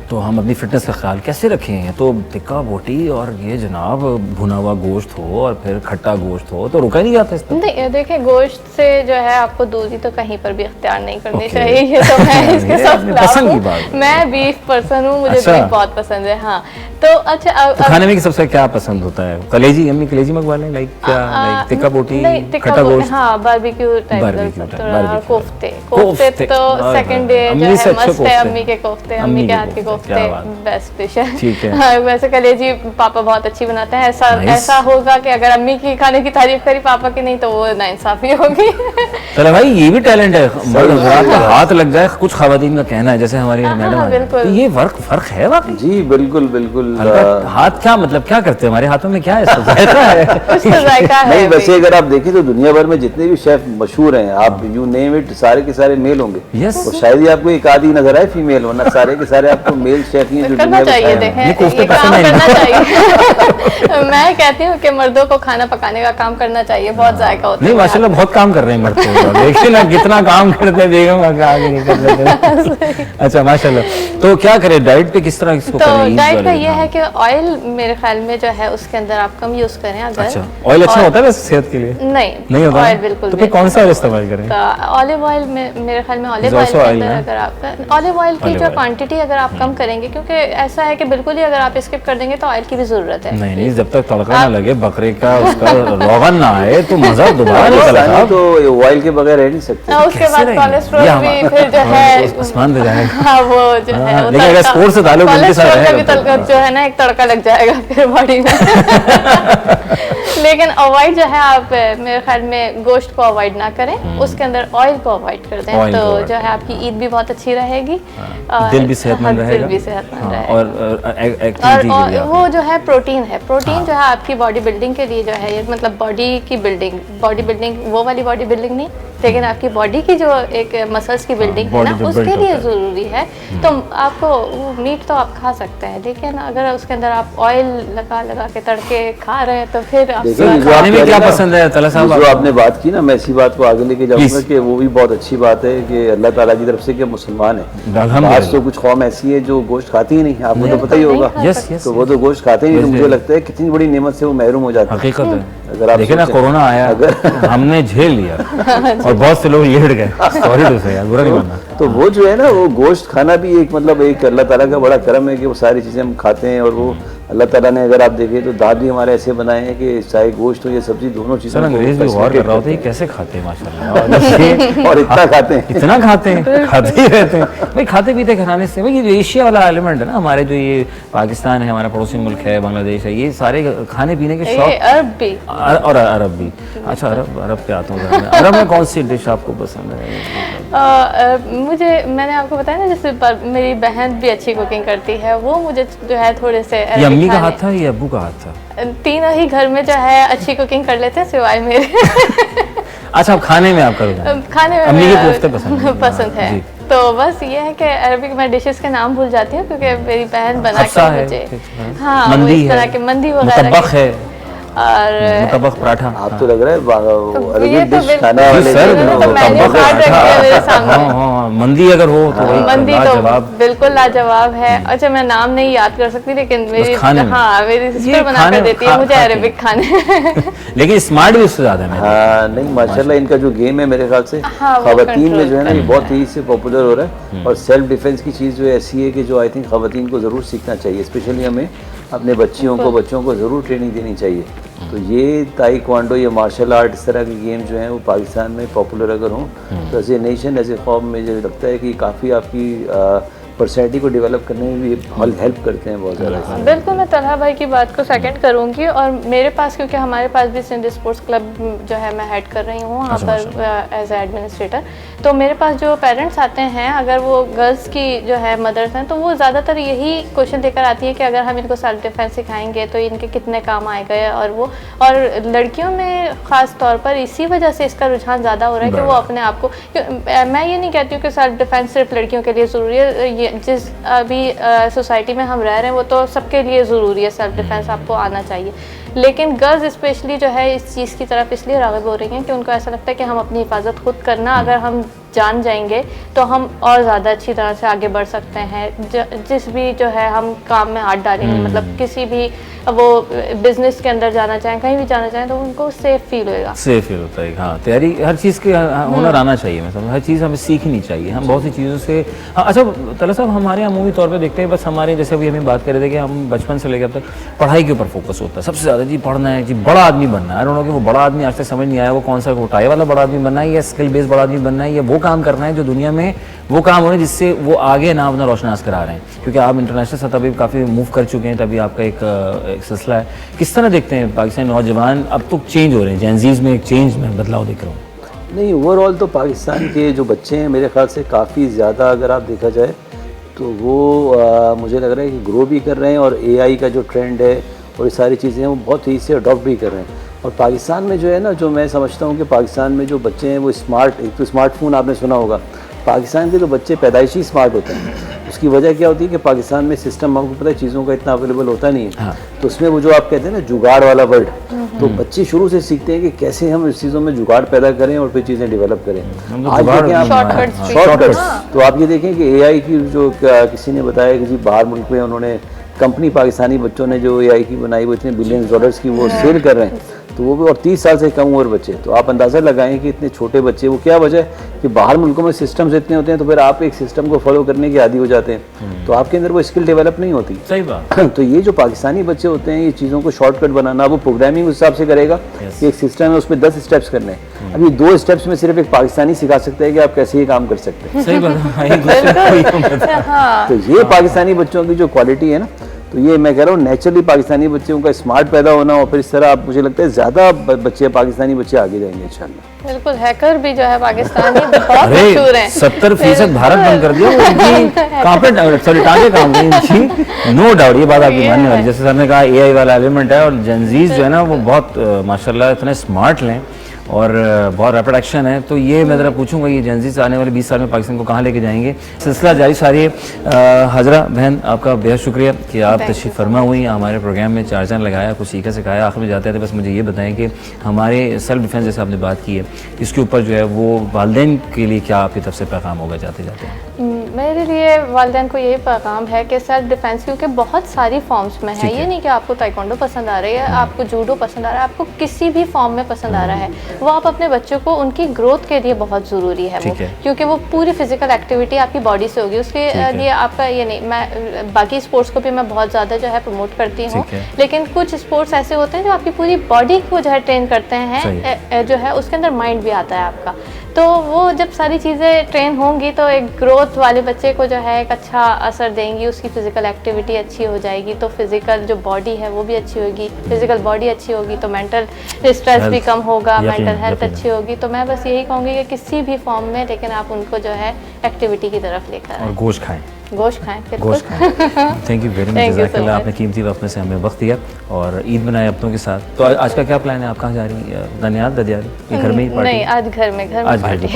तो हम अपनी फिटनेस का ख्याल कैसे रखें? तो टिक्का बोटी और ये जनाब भुना हुआ गोश्त हो और फिर खट्टा गोश्त हो तो रुका ही नहीं जाता इस तरह। नहीं, देखिए गोश्त से जो है आपको दूरी तो कहीं पर भी इख्तियार नहीं करनी Okay. चाहिए, ये तो मैं इसके ये सब अपनी खिलाफ पसंद की हूँ। बात है। मैं बीफ पर्सन हूँ, मुझे अच्छा। बीफ बहुत पसंद है। हाँ, तो अच्छा तो खाने में सबसे क्या पसंद होता है? कलेजी, अम्मी कलेजी मंगवा लें, लाइक क्या, लाइक टिक्का बोटी, नहीं, टिक्का खट्टा बोटी, गोश्त? हाँ, बारबेक्यू टाइप बारबेक्यू का, टाइप, और बारबेक्यू कोफ्ते कोफ्ते, कोफ्ते तो हाँ, सेकंड डे हाँ, जो अम्मी से है अच्छे मस्त है। कोफ्ते। अम्मी के कोफ्ते, अम्मी अम्मी के के हाथ के कोफ्ते, क्या बात। कोफ्ते बेस्ट डिश है। ठीक है। हाँ, वैसे कलेजी पापा बहुत अच्छी बनाते हैं। ऐसा Nice। ऐसा होगा कि अगर अम्मी की खाने की तारीफ करी पापा की नहीं, तो वो नाइंसाफी होगी। चलो भाई, ये भी टैलेंट है, आपका हाथ लग जाए। कुछ खवातीन का कहना है, जैसे हमारी मैडम हाँ, है, बिल्कुल। तो ये फर्क है वाकई? जी बिल्कुल बिल्कुल। हाथ क्या मतलब, क्या करते हैं हमारे हाथों में? क्या है इसका जायका है? कुछ तो जायका है नहीं, भाई। वैसे अगर आप देखें तो दुनिया भर में जितने भी शेफ मशहूर हैं, आप यू नेम इट, सारे के सारे मेल होंगे। Yes। और शायद ही आपको एक आधी नजर आए फीमेल, वरना सारे के सारे आपको मेल शेफ ही हैं जो करना दुनिया में चाहिए, छाए हैं। देखें ये कोफ्ते ये काम पसंद है करना चाहिए। मैं कहती हूँ कि मर्दों को खाना पकाने का काम करना चाहिए, बहुत जायका होता है। नहीं माशाल्लाह बहुत काम कर रहे हैं मर्द तो, देखिए ना कितना काम करते हैं, बेगम का आगे नहीं कर लेते। अच्छा माशाल्लाह। तो क्या करें, डाइट पे किस तरह इसको तो करें? ईद डाइट वाले का दिन? ये है कि ऑयल मेरे ख्याल में जो है उसके अंदर आप कम यूज करें अगर। अच्छा, ऑयल अच्छा होता है वैसे सेहत के लिए? नहीं होता ऑयल है? बिल्कुल तो फिर कौन सा ऑयल इस्तेमाल करें? ऑलिव ऑयल में मेरे ख्याल में ऑलिव Is ऑयल also के oil, अंदर हाँ? अगर आप ऑलिव ऑयल की Olive जो oil। क्वांटिटी अगर आप कम करेंगे, क्योंकि ऐसा है कि बिल्कुल ही अगर आप स्किप कर देंगे तो ऑयल की भी जरूरत है। नहीं नहीं, जब तक तड़का ना लगे बकरे का, उसका रोगन ना आए तो मजा दोबारा निकल पाकिस्तानी आता। तो ऑयल के बगैर रह नहीं सकते। उसके कैसे बाद रहेंगे? कोलेस्ट्रॉल ये भी हमारा- फिर जो है आसमान पे जाएगा। हाँ, वो जो है हाँ, वो लेकिन अगर तड़का- स्पोर्ट्स से ताल्लुक उनके साथ कोलेस्ट्रॉल का रहेगा भी तो, तड़का जो है ना, एक तड़का लग जाएगा फिर बॉडी में। लेकिन अवॉइड जो है आप मेरे ख्याल में गोश्त को अवॉइड ना करें, उसके अंदर ऑयल को अवॉइड कर दें, Oil को तो avoid जो है आपकी ईद भी बहुत अच्छी रहेगी, दिल भी सेहतमंद हाँ, रहेगा। दिल भी सेहतमंद हाँ, रहेगा। और एक्टिविटी के लिए और वो जो है प्रोटीन है, प्रोटीन जो है आपकी बॉडी बिल्डिंग के लिए जो है, ये मतलब बॉडी की बिल्डिंग, बॉडी बिल्डिंग वो वाली बॉडी बिल्डिंग नहीं, लेकिन आपकी बॉडी की जो एक मसल्स की बिल्डिंग है ना, उसके लिए ज़रूरी है। तो आपको वो मीट तो आप खा सकते हैं, लेकिन अगर उसके अंदर आप ऑयल लगा लगा के तड़के खा रहे हैं तो फिर आप खाने में क्या पसंद है तला साहब? जो आपने बात की ना, मैं इसी बात को आगे लेके जाऊंगा कि वो भी बहुत अच्छी बात है कि अल्लाह ताला की तरफ से कि मुसलमान है। आज तो कुछ कौम ऐसी है जो गोश्त खाती ही नहीं, आपको तो पता ही होगा। तो वो तो गोश्त खाते ही नहीं, तो मुझे लगता है कितनी बड़ी नेमत से वो महरूम हो जाते हैं। हकीकत है। अगर आप देखिए ना, कोरोना आया, हमने झेल लिया और बहुत से लोग लेट गए। सॉरी टू से यार, बुरा नहीं मानना। तो वो जो है ना, वो गोश्त खाना भी एक मतलब एक अल्लाह ताला का बड़ा करम है कि वो सारी चीज़ें हम खाते हैं। और वो अल्लाह ताला ने, अगर आप देखें तो दाद भी हमारे ऐसे बनाए हैं कि चाहे गोश्त हो या सब्जी, दोनों चीज़ें। सर अंग्रेज भी गौर कर रहा होता है कैसे खाते हैं माशाल्लाह, और इतना खाते हैं, इतना खाते हैं, खाते ही रहते हैं भाई। खाते पीते खाने से भाई, ये एशिया वाला एलिमेंट है ना हमारे, जो ये पाकिस्तान है हमारा पड़ोसी मुल्क है, बांग्लादेश है, ये सारे खाने पीने के शौक। अरब भी और अरब भी। अच्छा, अरब पे आता हूँ। अरब में कौन सी डिश आपको पसंद है? मुझे, मैंने आपको बताया ना, जैसे मेरी बहन भी अच्छी कुकिंग करती है, वो मुझे जो है थोड़े से अम्मी का हाथ था या अब्बू का हाथ था? तीनों ही घर में जो है अच्छी कुकिंग कर लेते हैं सिवाय मेरे। अच्छा, खाने में आपका खाने में अम्मी के कोफ्ते पसंद है। तो बस ये है कि अरबिक मैं डिशेस के नाम भूल जाती हूँ क्योंकि मेरी बहन बना के मुझे, हाँ, इस तरह के मंदी वगैरह है और मुतब्बक पराठा। आप तो लग रहा है अरबिक डिश खाने वाले सर। मंदी अगर हो तो मंदी तो बिल्कुल लाजवाब है। अच्छा, मैं नाम नहीं याद कर सकती, लेकिन मेरी मेरी सिस्टर बना कर देती है मुझे अरबिक खाने। लेकिन स्मार्ट भी उससे ज्यादा है। हाँ, नहीं माशाल्लाह, इनका जो गेम है मेरे ख्याल से खवातीन में जो है ना, ये बहुत तेजी से पॉपुलर हो रहा है। और सेल्फ डिफेंस की चीज़ जो ऐसी है कि जो आई थिंक खवातीन को ज़रूर सीखना चाहिए। स्पेशली हमें अपने बच्चों को ज़रूर ट्रेनिंग देनी चाहिए। तो ये ताइक्वांडो, ये मार्शल आर्ट, इस तरह के गेम जो हैं वो पाकिस्तान में पॉपुलर अगर हों तो as a nation, as a कौम में मुझे लगता है कि काफ़ी आपकी पर्सनैलिटी को डेवलप करने में भी हेल्प करते हैं बहुत ज़्यादा। बिल्कुल, मैं तलहा भाई की बात को सेकंड करूंगी। और मेरे पास, क्योंकि हमारे पास भी सिंध स्पोर्ट्स क्लब जो है मैं हेड कर रही हूँ वहाँ पर एज एडमिनिस्ट्रेटर, तो मेरे पास जो पेरेंट्स आते हैं, अगर वो गर्ल्स की जो है मदर्स हैं, तो वो ज़्यादातर यही क्वेश्चन लेकर आती है कि अगर हम इनको सेल्फ डिफेंस सिखाएंगे तो इनके कितने काम आएगा। और लड़कियों में ख़ास तौर पर इसी वजह से इसका रुझान ज़्यादा हो रहा है कि वो अपने आप को, मैं ये नहीं कहती हूँ कि सेल्फ डिफेंस सिर्फ लड़कियों के लिए ज़रूरी है। जिस अभी सोसाइटी में हम रह रहे हैं वो तो सबके लिए ज़रूरी है, सेल्फ डिफेंस आपको आना चाहिए। लेकिन गर्ल्स स्पेशली जो है इस चीज़ की तरफ इसलिए राग़िब हो रही हैं कि उनको ऐसा लगता है कि हम अपनी हिफाजत खुद करना अगर हम जान जाएंगे तो हम और ज़्यादा अच्छी तरह से आगे बढ़ सकते हैं। जिस भी जो है हम काम में हाथ डालेंगे, मतलब किसी भी वो बिजनेस के अंदर जाना चाहें, कहीं भी जाना चाहें, तो उनको सेफ फील होएगा। सेफ फील होता है, हाँ। तैयारी हर चीज़ के हुनर आना चाहिए, मतलब हर चीज़ हमें सीखनी चाहिए। हम बहुत सी चीज़ों से, हाँ। अच्छा तला साहब, हमारे यहाँ मूवी तौर पे देखते हैं, बस हमारे जैसे अभी हमें बात कर रहे थे कि हम बचपन से लेकर अब तक पढ़ाई के ऊपर फोकस होता है सबसे ज़्यादा। जी पढ़ना है, जी बड़ा आदमी बनना है। आई डोंट नो कि वो बड़ा आदमी आज तक समझ नहीं आया वो कौन सा घोटाए वाला बड़ा आदमी बनना है या स्किल बेस्ड बड़ा आदमी बनना है या वो काम करना है जो दुनिया में वो काम हो रहे हैं जिससे वो आगे नाम अपना रोशनास करा रहे हैं। क्योंकि आप इंटरनेशनल सतह पर काफ़ी मूव कर चुके हैं, तभी आपका एक सिलसिला है। किस तरह देखते हैं पाकिस्तानी नौजवान अब तो चेंज हो रहे हैं, जेनजीज में एक चेंज में बदलाव देख रहा हूँ? नहीं, ओवरऑल तो पाकिस्तान के जो बच्चे हैं मेरे ख्याल से काफ़ी ज़्यादा, अगर आप देखा जाए तो वो मुझे लग रहा है कि ग्रो भी कर रहे हैं। और एआई का जो ट्रेंड है और ये सारी चीज़ें हैं वो बहुत तेज़ी से अडॉप्ट भी कर रहे हैं। और पाकिस्तान में जो है ना, जो मैं समझता हूँ कि पाकिस्तान में जो बच्चे हैं वो स्मार्ट, एक तो स्मार्टफोन आपने सुना होगा, पाकिस्तान के जो बच्चे पैदाइशी स्मार्ट होते हैं। उसकी वजह क्या होती है कि पाकिस्तान में सिस्टम, आपको पता है, चीज़ों का इतना अवेलेबल होता नहीं है। हाँ। तो उसमें वो जो आप कहते हैं ना जुगाड़ वाला वर्ड, तो बच्चे शुरू से सीखते हैं कि कैसे हम इस चीज़ों में जुगाड़ पैदा करें और फिर चीज़ें डेवलप करें। आज देखें आप शॉर्टकट्स, तो आप ये देखें कि एआई की जो किसी ने बताया कि जी बाहर मुल्क में उन्होंने कंपनी, पाकिस्तानी बच्चों ने जो एआई की बनाई वो इतने बिलियन डॉलर्स की वो सेल कर रहे हैं, तो वो भी, और 30 साल से कम उम्र बच्चे। तो आप अंदाज़ा लगाएं कि इतने छोटे बच्चे, वो क्या वजह है कि बाहर मुल्कों में सिस्टम्स इतने होते हैं, तो फिर आप एक सिस्टम को फॉलो करने के आदी हो जाते हैं, तो आपके अंदर वो स्किल डेवलप नहीं होती। सही बात। तो ये जो पाकिस्तानी बच्चे होते हैं, ये चीज़ों को शॉर्टकट बनाना, वो प्रोग्रामिंग उस हिसाब से करेगा कि एक सिस्टम है उसमें 10 स्टेप्स करने हैं। अभी 2 स्टेप्स में सिर्फ एक पाकिस्तानी सिखा सकता है कि आप कैसे ये काम कर सकते हैं। सही बात। तो ये पाकिस्तानी बच्चों की जो क्वालिटी है ना, तो ये मैं कह रहा हूँ नेचुरली पाकिस्तानी बच्चों का स्मार्ट पैदा होना, और फिर इस तरह आप, मुझे लगता है ज़्यादा बच्चे पाकिस्तानी बच्चे आगे जाएंगे इंशाल्लाह। बिल्कुल, हैकर भी जो है पाकिस्तानी बहुत मशहूर हैं। 70% भारत बंद कर दिया, टांगे काम गई, नो डाउट, ये बात आपकी मानने वाली। जैसे सर ने कहा एआई वाला एलिमेंट है, और जेनजीज जो है ना वो बहुत माशाल्लाह इतने स्मार्ट हैं और बहुत रैपिड एक्शन है। तो ये मैं ज़रा पूछूंगा, ये जेनजी से आने वाले 20 साल में पाकिस्तान को कहाँ लेके जाएंगे? सिलसिला जारी सारी है। हजरा बहन, आपका बेहद शुक्रिया कि आप तशरीफ़ फरमा हुई, हमारे प्रोग्राम में चार चांद लगाया, कुछ सीखा सिखाया। आखिर में जाते थे बस मुझे ये बताएं कि हमारे सेल्फ डिफेंस जैसे आपने बात की है, इसके ऊपर जो है वो वालिदैन के लिए क्या आपकी तरफ से पैगाम होगा जाते जाते? मेरे लिए वालिदैन को यही पैगाम है कि सेल्फ डिफेंस क्योंकि बहुत सारी फॉर्म्स में है, ये नहीं कि आपको ताइक्वांडो पसंद आ रही है, आपको जूडो पसंद आ रहा है, आपको किसी भी फॉर्म में पसंद आ रहा है, वो आप अपने बच्चों को उनकी ग्रोथ के लिए बहुत ज़रूरी है वो, क्योंकि वो पूरी फिजिकल एक्टिविटी आपकी बॉडी से होगी। उसके लिए आपका ये नहीं, मैं बाकी स्पोर्ट्स को भी मैं बहुत ज़्यादा जो है प्रमोट करती हूँ, लेकिन कुछ स्पोर्ट्स ऐसे होते हैं जो आपकी पूरी बॉडी को जो है ट्रेन करते हैं, जो है उसके अंदर माइंड भी आता है आपका। तो वो जब सारी चीज़ें ट्रेन होंगी तो एक ग्रोथ वाले बच्चे को जो है एक अच्छा असर देंगी, उसकी फ़िज़िकल एक्टिविटी अच्छी हो जाएगी, तो फिज़िकल जो बॉडी है वो भी अच्छी होगी, फिज़िकल बॉडी अच्छी होगी तो मेंटल स्ट्रेस भी कम होगा, मेंटल हेल्थ अच्छी होगी। तो मैं बस यही कहूँगी कि किसी भी फॉर्म में लेकिन आप उनको जो है एक्टिविटी की तरफ लेकर आएं। और गोश्त खाएँ, गोश्त खाएं, गोश्त खाएं। थैंक यू वेरी मच, जज़ाकल्लाह, आपने कीमती वक्त में से हमें वक्त दिया और ईद मनाए अपनों के साथ। तो आज का क्या प्लान है? आप कहाँ जा रही हैं? दनियाल ददियाल ये घर में ही पार्टी? नहीं, आज घर में party.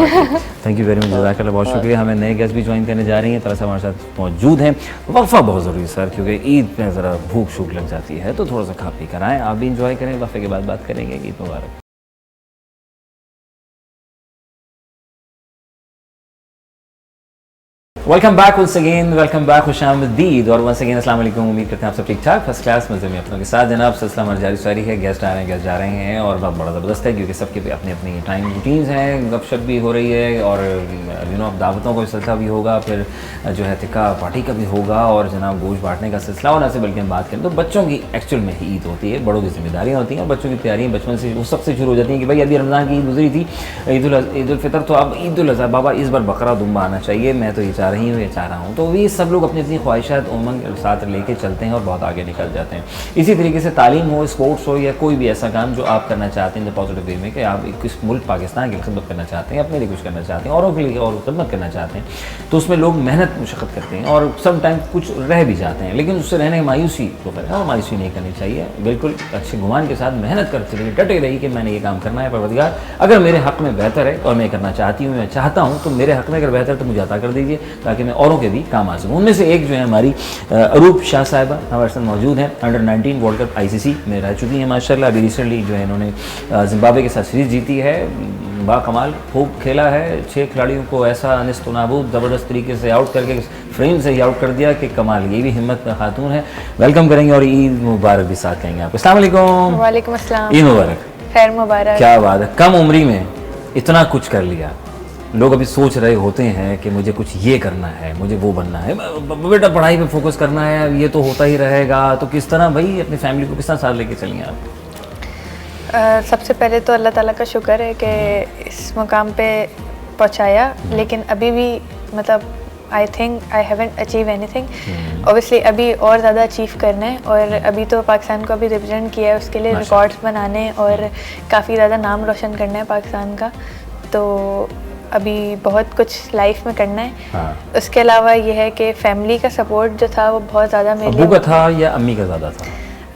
Thank you very much, जज़ाकल्लाह, बहुत शुक्रिया। हमें नए गेस्ट भी ज्वाइन करने जा रही हैं, तरह से हमारे साथ मौजूद हैं। वक्फा बहुत ज़रूरी है सर, क्योंकि ईद में ज़रा भूख शूख लग जाती है, तो थोड़ा सा खा पी कर आएँ, आप भी इंजॉय करें। वक्फे के बाद बात करेंगे। ईद मुबारक। Welcome back once again, welcome back, खुशामदीद और वंस अगेन अस्सलाम वालेकुम। उम्मीद करते हैं आप सब ठीक ठाक फर्स्ट क्लास मज़े में अपनों के साथ। जनाब सिलसिला हमारा जारी सारी है, गेस्ट आ रहे हैं, गेस्ट जा रहे हैं और बहुत बड़ा ज़बरदस्त है क्योंकि सबके अपनी अपनी टाइम रूटीन्स हैं, गपशप भी हो रही है और दावतों का सिलसिला भी होगा, फिर जो है तिक्का पार्टी का भी होगा और जनाब गोश्त बांटने का सिलसिला होना से। बल्कि हम बात करें तो बच्चों की एक्चुअल में ही ईद होती है, बड़ों की जिम्मेदारियाँ होती हैं और बच्चों की तैयारियाँ बचपन से उस सबसे शुरू हो जाती हैं कि भाई अभी रमज़ान की ईद गुजरी थी, ईद उल फितर, तो अब ईद उल अज़हा, बाबा इस बार बकरा दुम्बा आना चाहिए, मैं तो ये चाह रही हूँ, ये चाह रहा हूँ। तो ये सब लोग अपनी अपनी ख्वाहिशात उमंग के साथ लेके चलते हैं और बहुत आगे निकल जाते हैं। इसी तरीके से तालीम हो, स्पोर्ट्स हो या कोई भी ऐसा काम जो आप करना चाहते हैं पॉजिटिव वे में, कि आप किस मुल्क पाकिस्तान की खिदमत करना चाहते हैं, अपने लिए कुछ करना चाहते हैं, औरों के लिए और खिदमत करना चाहते हैं, तो उसमें लोग मेहनत मुशक्क़त करते हैं और समटाइम कुछ रह भी जाते हैं, लेकिन उससे रहने की मायूसी तो करें और मायूसी नहीं करनी चाहिए। बिल्कुल अच्छे गुमान के साथ मेहनत करते रहिए, डटे रहिए कि मैंने ये काम करना है, परवरदिगार अगर मेरे हक़ में बेहतर है और मैं करना चाहती हूँ, मैं चाहता हूँ, तो मेरे हक़ में अगर बेहतर है तो मुझे अता कर दीजिए ताकि मैं औरों के भी काम आ सकूँ। उनमें से एक जो है हमारी अरूप शाह साहिबा हमारे साथ मौजूद हैं, अंडर 19 वर्ल्ड कप ICC में रह चुकी हैं माशाल्लाह। अभी रिसेंटली जो है इन्होंने जिम्बाब्वे के साथ सीरीज़ जीती है, बाकमाल खूब खेला है, 6 खिलाड़ियों को ऐसा अनिस्त नाबूद ज़बरदस्त तरीके से आउट करके फ्रेम से ही आउट कर दिया कि कमाल। ये भी हिम्मत का खातून है, वेलकम करेंगे और ईद मुबारक भी साथ कहेंगे आपको। अस्सलाम वालेकुम। वालेकुम अस्सलाम। ईद मुबारक, खैर मुबारक। क्या बात है, कम उम्री में इतना कुछ कर लिया। लोग अभी सोच रहे होते हैं कि मुझे कुछ ये करना है, मुझे वो बनना है, बेटा पढ़ाई पे फोकस करना है, ये तो होता ही रहेगा। तो किस तरह भाई अपनी फैमिली को किस तरह साथ लेके चलिए आप? सबसे पहले तो अल्लाह ताला का शुक्र है कि इस मुकाम पे पहुंचाया, लेकिन अभी भी मतलब I think I haven't achieve anything. Obviously अभी और ज़्यादा अचीव करना है और अभी तो पाकिस्तान को अभी रिप्रेजेंट किया है, उसके लिए रिकॉर्ड्स बनाने और काफ़ी ज़्यादा नाम रोशन करना है पाकिस्तान का। तो अभी बहुत कुछ लाइफ में करना है। हाँ। उसके अलावा ये है कि फैमिली का सपोर्ट जो था वो बहुत ज़्यादा मेरे लिए। अब्बू का था या अम्मी का ज़्यादा था?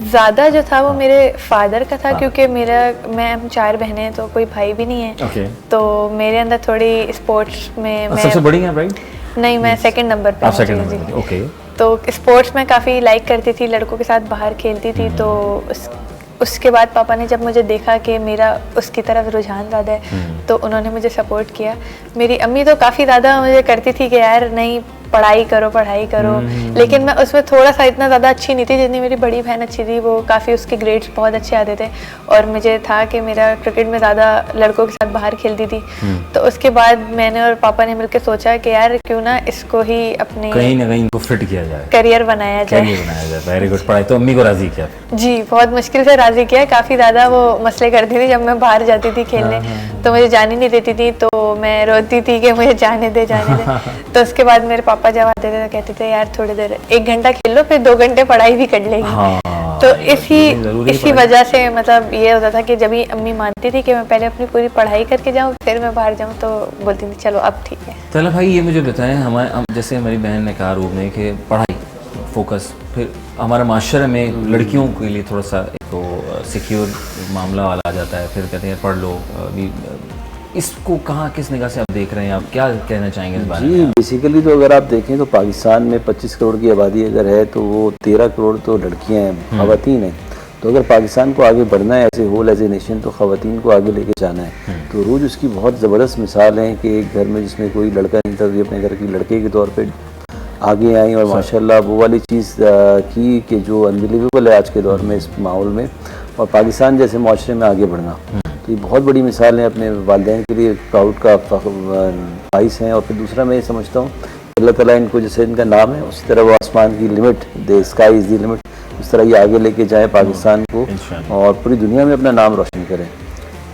ज़्यादा जो था वो मेरे फादर का था, क्योंकि हम 4 बहनें हैं तो कोई भाई भी नहीं है। तो मेरे अंदर थोड़ी स्पोर्ट्स में मैं सबसे बड़ी हैं राइट? नहीं, मैं सेकंड नंबर पे। आप सेकंड नंबर पे, ओके। तो स्पोर्ट्स में काफ़ी लाइक करती थी, लड़कों के साथ बाहर खेलती थी। तो उसके बाद पापा ने जब मुझे देखा कि मेरा उसकी तरफ रुझान ज़्यादा है तो उन्होंने मुझे सपोर्ट किया। मेरी अम्मी तो काफ़ी ज़्यादा मुझे करती थी कि यार नहीं पढ़ाई करो, लेकिन मैं उसमें थोड़ा सा इतना ज़्यादा अच्छी नहीं थी जितनी मेरी बड़ी बहन अच्छी थी। वो काफ़ी उसके ग्रेड्स बहुत अच्छे आते थे और मुझे था कि मेरा क्रिकेट में ज़्यादा लड़कों के साथ बाहर खेलती थी। तो उसके बाद मैंने और पापा ने मिलकर सोचा कि यार क्यों ना इसको ही अपने कहीं ना कहीं इनको फिट किया जाए, करियर बनाया जाए। Very good. पढ़ाई तो अम्मी को राजी किया? जी, बहुत मुश्किल से राजी किया। काफ़ी ज़्यादा वो मसले करती थी जब मैं बाहर जाती थी खेलने। तो मुझे जाने नहीं देती थी, तो मैं रोती थी कि मुझे जाने दे। तो उसके बाद मेरे पापा जब आते थे तो कहते थे यार थोड़ी देर 1 घंटा खेल लो, फिर 2 घंटे पढ़ाई भी कर लेंगे। तो इसी वजह से मतलब ये होता था कि जब भी अम्मी मानती थी कि मैं पहले अपनी पूरी पढ़ाई करके जाऊँ फिर मैं बाहर जाऊँ, तो बोलती थी चलो अब ठीक है। चलो भाई, ये मुझे बताएं, जैसे हमारी बहन ने कहा रूप में कि पढ़ाई फोकस, फिर हमारे माशरे में लड़कियों के लिए थोड़ा सा तो सिक्योर मामला वाला आ जाता है, फिर कहते हैं पढ़ लो अभी, इसको कहाँ किस निगाह से आप देख रहे हैं, आप क्या कहना चाहेंगे इस बारे में? जी बेसिकली तो अगर आप देखें तो पाकिस्तान में 25 करोड़ की आबादी अगर है तो वो 13 करोड़ तो लड़कियां हैं, ख़वातीन हैं। तो अगर पाकिस्तान को आगे बढ़ना है ऐसे होल एज ए नेशन तो ख़वातीन को आगे लेके जाना है। तो रोज़ उसकी बहुत ज़बरदस्त मिसाल है कि एक घर में जिसमें कोई लड़का नहीं था तो अपने घर की लड़के के तौर पर आगे आई और माशाल्लाह वो वाली चीज़ की कि जो अनबिलीवेबल है आज के दौर में इस माहौल में, और पाकिस्तान जैसे माशरे में आगे बढ़ना, तो ये बहुत बड़ी मिसाल है अपने वालिदैन के लिए, प्राउड का बाइस हैं। और फिर दूसरा मैं ये समझता हूँ अल्लाह ताला इनको जैसे इनका नाम है उसी तरह वो आसमान की limit, the sky is the limit, उस तरह ये आगे लेके जाए पाकिस्तान को और पूरी दुनिया में अपना नाम रोशन करें।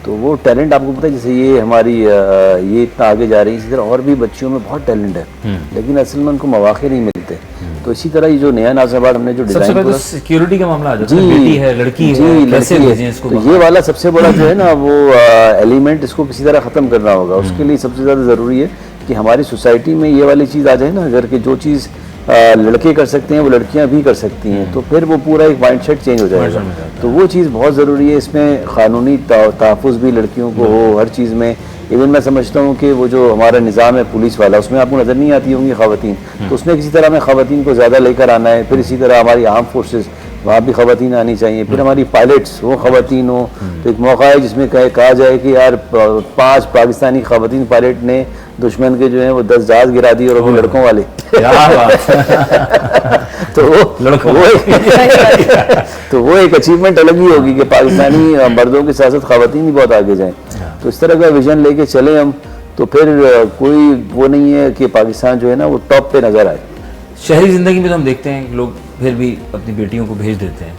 तो वो टैलेंट आपको पता है जैसे ये हमारी ये इतना आगे जा रही है, इसी तरह और भी बच्चियों में बहुत टैलेंट है लेकिन असल में उनको मौके नहीं मिलते। तो इसी तरह ये जो नया नाज़ाबाद हमने जो डिज़ाइन तो सिक्योरिटी का मामला आ जाता है, बेटी है, लड़की है, कैसे भेजें इसको? तो ये वाला सबसे बड़ा जो है ना वो एलिमेंट इसको किसी तरह ख़त्म करना होगा। उसके लिए सबसे ज़्यादा ज़रूरी है कि हमारी सोसाइटी में ये वाली चीज़ आ जाए ना, अगर कि जो चीज़ लड़के कर सकते हैं वो लड़कियां भी कर सकती हैं, तो फिर वो पूरा एक माइंडसेट चेंज हो जाएगा। तो वो चीज़ बहुत ज़रूरी है, इसमें क़ानूनी तहफ़्फ़ुज़ भी लड़कियों को हो हर चीज़ में। इवन मैं समझता हूँ कि वो जो हमारा निज़ाम है पुलिस वाला उसमें आपको नज़र नहीं आती होंगी ख़वातीन, तो उसमें किसी तरह हमें ख़वातीन को ज़्यादा लेकर आना है। फिर इसी तरह हमारी आर्म फोर्सेस वहाँ भी ख़वातीन आनी चाहिए। फिर हमारी पायलट्स वो ख़वातीन हो, तो एक मौका है जिसमें कहा जाए कि यार 5 पाकिस्तानी ख़वातीन पायलट ने दुश्मन के जो है वो 10 जहाज गिरा दिए और वो लड़कों वाले तो वो एक अचीवमेंट अलग ही होगी कि पाकिस्तानी मर्दों के साथ साथ ख़वातीन भी बहुत आगे जाएं। तो इस तरह का विजन लेके चले हम, तो फिर कोई वो नहीं है कि पाकिस्तान जो है ना वो टॉप पे नज़र आए। शहरी ज़िंदगी में तो हम देखते हैं कि लोग फिर भी अपनी बेटियों को भेज देते हैं,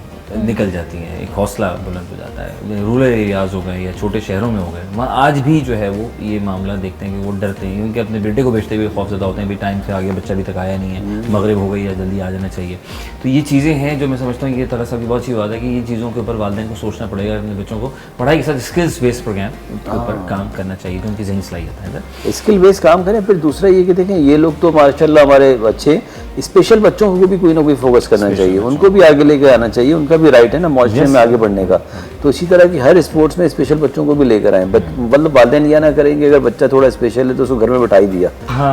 निकल जाती हैं, एक हौसला बुलंद हो जाता है। रूरल एरियाज़ हो गए या छोटे शहरों में हो गए, वहाँ आज भी जो है वो ये मामला देखते हैं कि वो डरते हैं क्योंकि अपने बेटे को भेजते हुए खौफज़दा होते हैं, भी टाइम से आगे बच्चा अभी तक आया नहीं है, मगरिब हो गई या जल्दी आ जाना चाहिए। तो ये चीज़ें हैं जो मैं समझता हूँ, ये तरह से बहुत अच्छी बात है कि ये चीज़ों के ऊपर वालिदैन को सोचना पड़ेगा, अपने बच्चों को पढ़ाई के साथ स्किल्स बेस्ड प्रोग्राम के ऊपर काम करना चाहिए, तो उनकी ज़हनी सलाहियत है, स्किल बेस्ड काम करें। फिर दूसरा ये कि देखें ये लोग तो माशाल्लाह हमारे अच्छे स्पेशल बच्चों को भी कोई ना कोई फोकस करना चाहिए, उनको भी आगे लेकर आना चाहिए, उनका भी राइट है ना माशरे में आगे बढ़ने का। तो इसी तरह की हर स्पोर्ट्स में स्पेशल बच्चों को भी लेकर आए। मतलब वालिदैन यह ना करेंगे अगर बच्चा थोड़ा स्पेशल है तो उसको घर में बैठा ही दिया,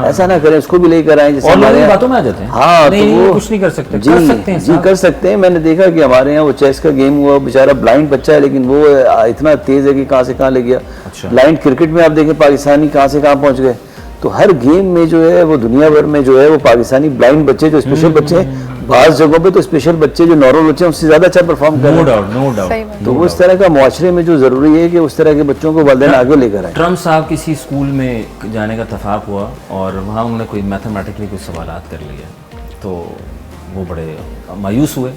ऐसा ना करें, उसको भी लेकर आए। जैसे हमारे बातों में आ जाते हैं, हाँ तो वो कुछ नहीं कर सकते, जी कर सकते हैं। मैंने देखा कि हमारे यहाँ वो चेस का गेम हुआ, बेचारा ब्लाइंड बच्चा है लेकिन वो इतना तेज है कि कहाँ से कहाँ ले गया। ब्लाइंड क्रिकेट में आप देखें पाकिस्तानी कहाँ से कहाँ पहुँच गए। तो हर गेम में जो है वो दुनिया भर में जो है वो पाकिस्तानी ब्लाइंड बच्चे जो स्पेशल बच्चे हैं, बाज़ जगहों पे तो स्पेशल बच्चे जो नॉर्मल बच्चे हैं उससे ज़्यादा अच्छा परफॉर्म कर रहे हैं। No doubt. तो उस तरह का मुआशरे में जो ज़रूरी है कि उस तरह के बच्चों को वालिदैन आगे लेकर आए। ट्रम्प साहब किसी स्कूल में जाने का इत्तेफाक हुआ और वहाँ उन्होंने कोई मैथमेटिकली कुछ सवालात कर लिए, तो वो बड़े मायूस हुए।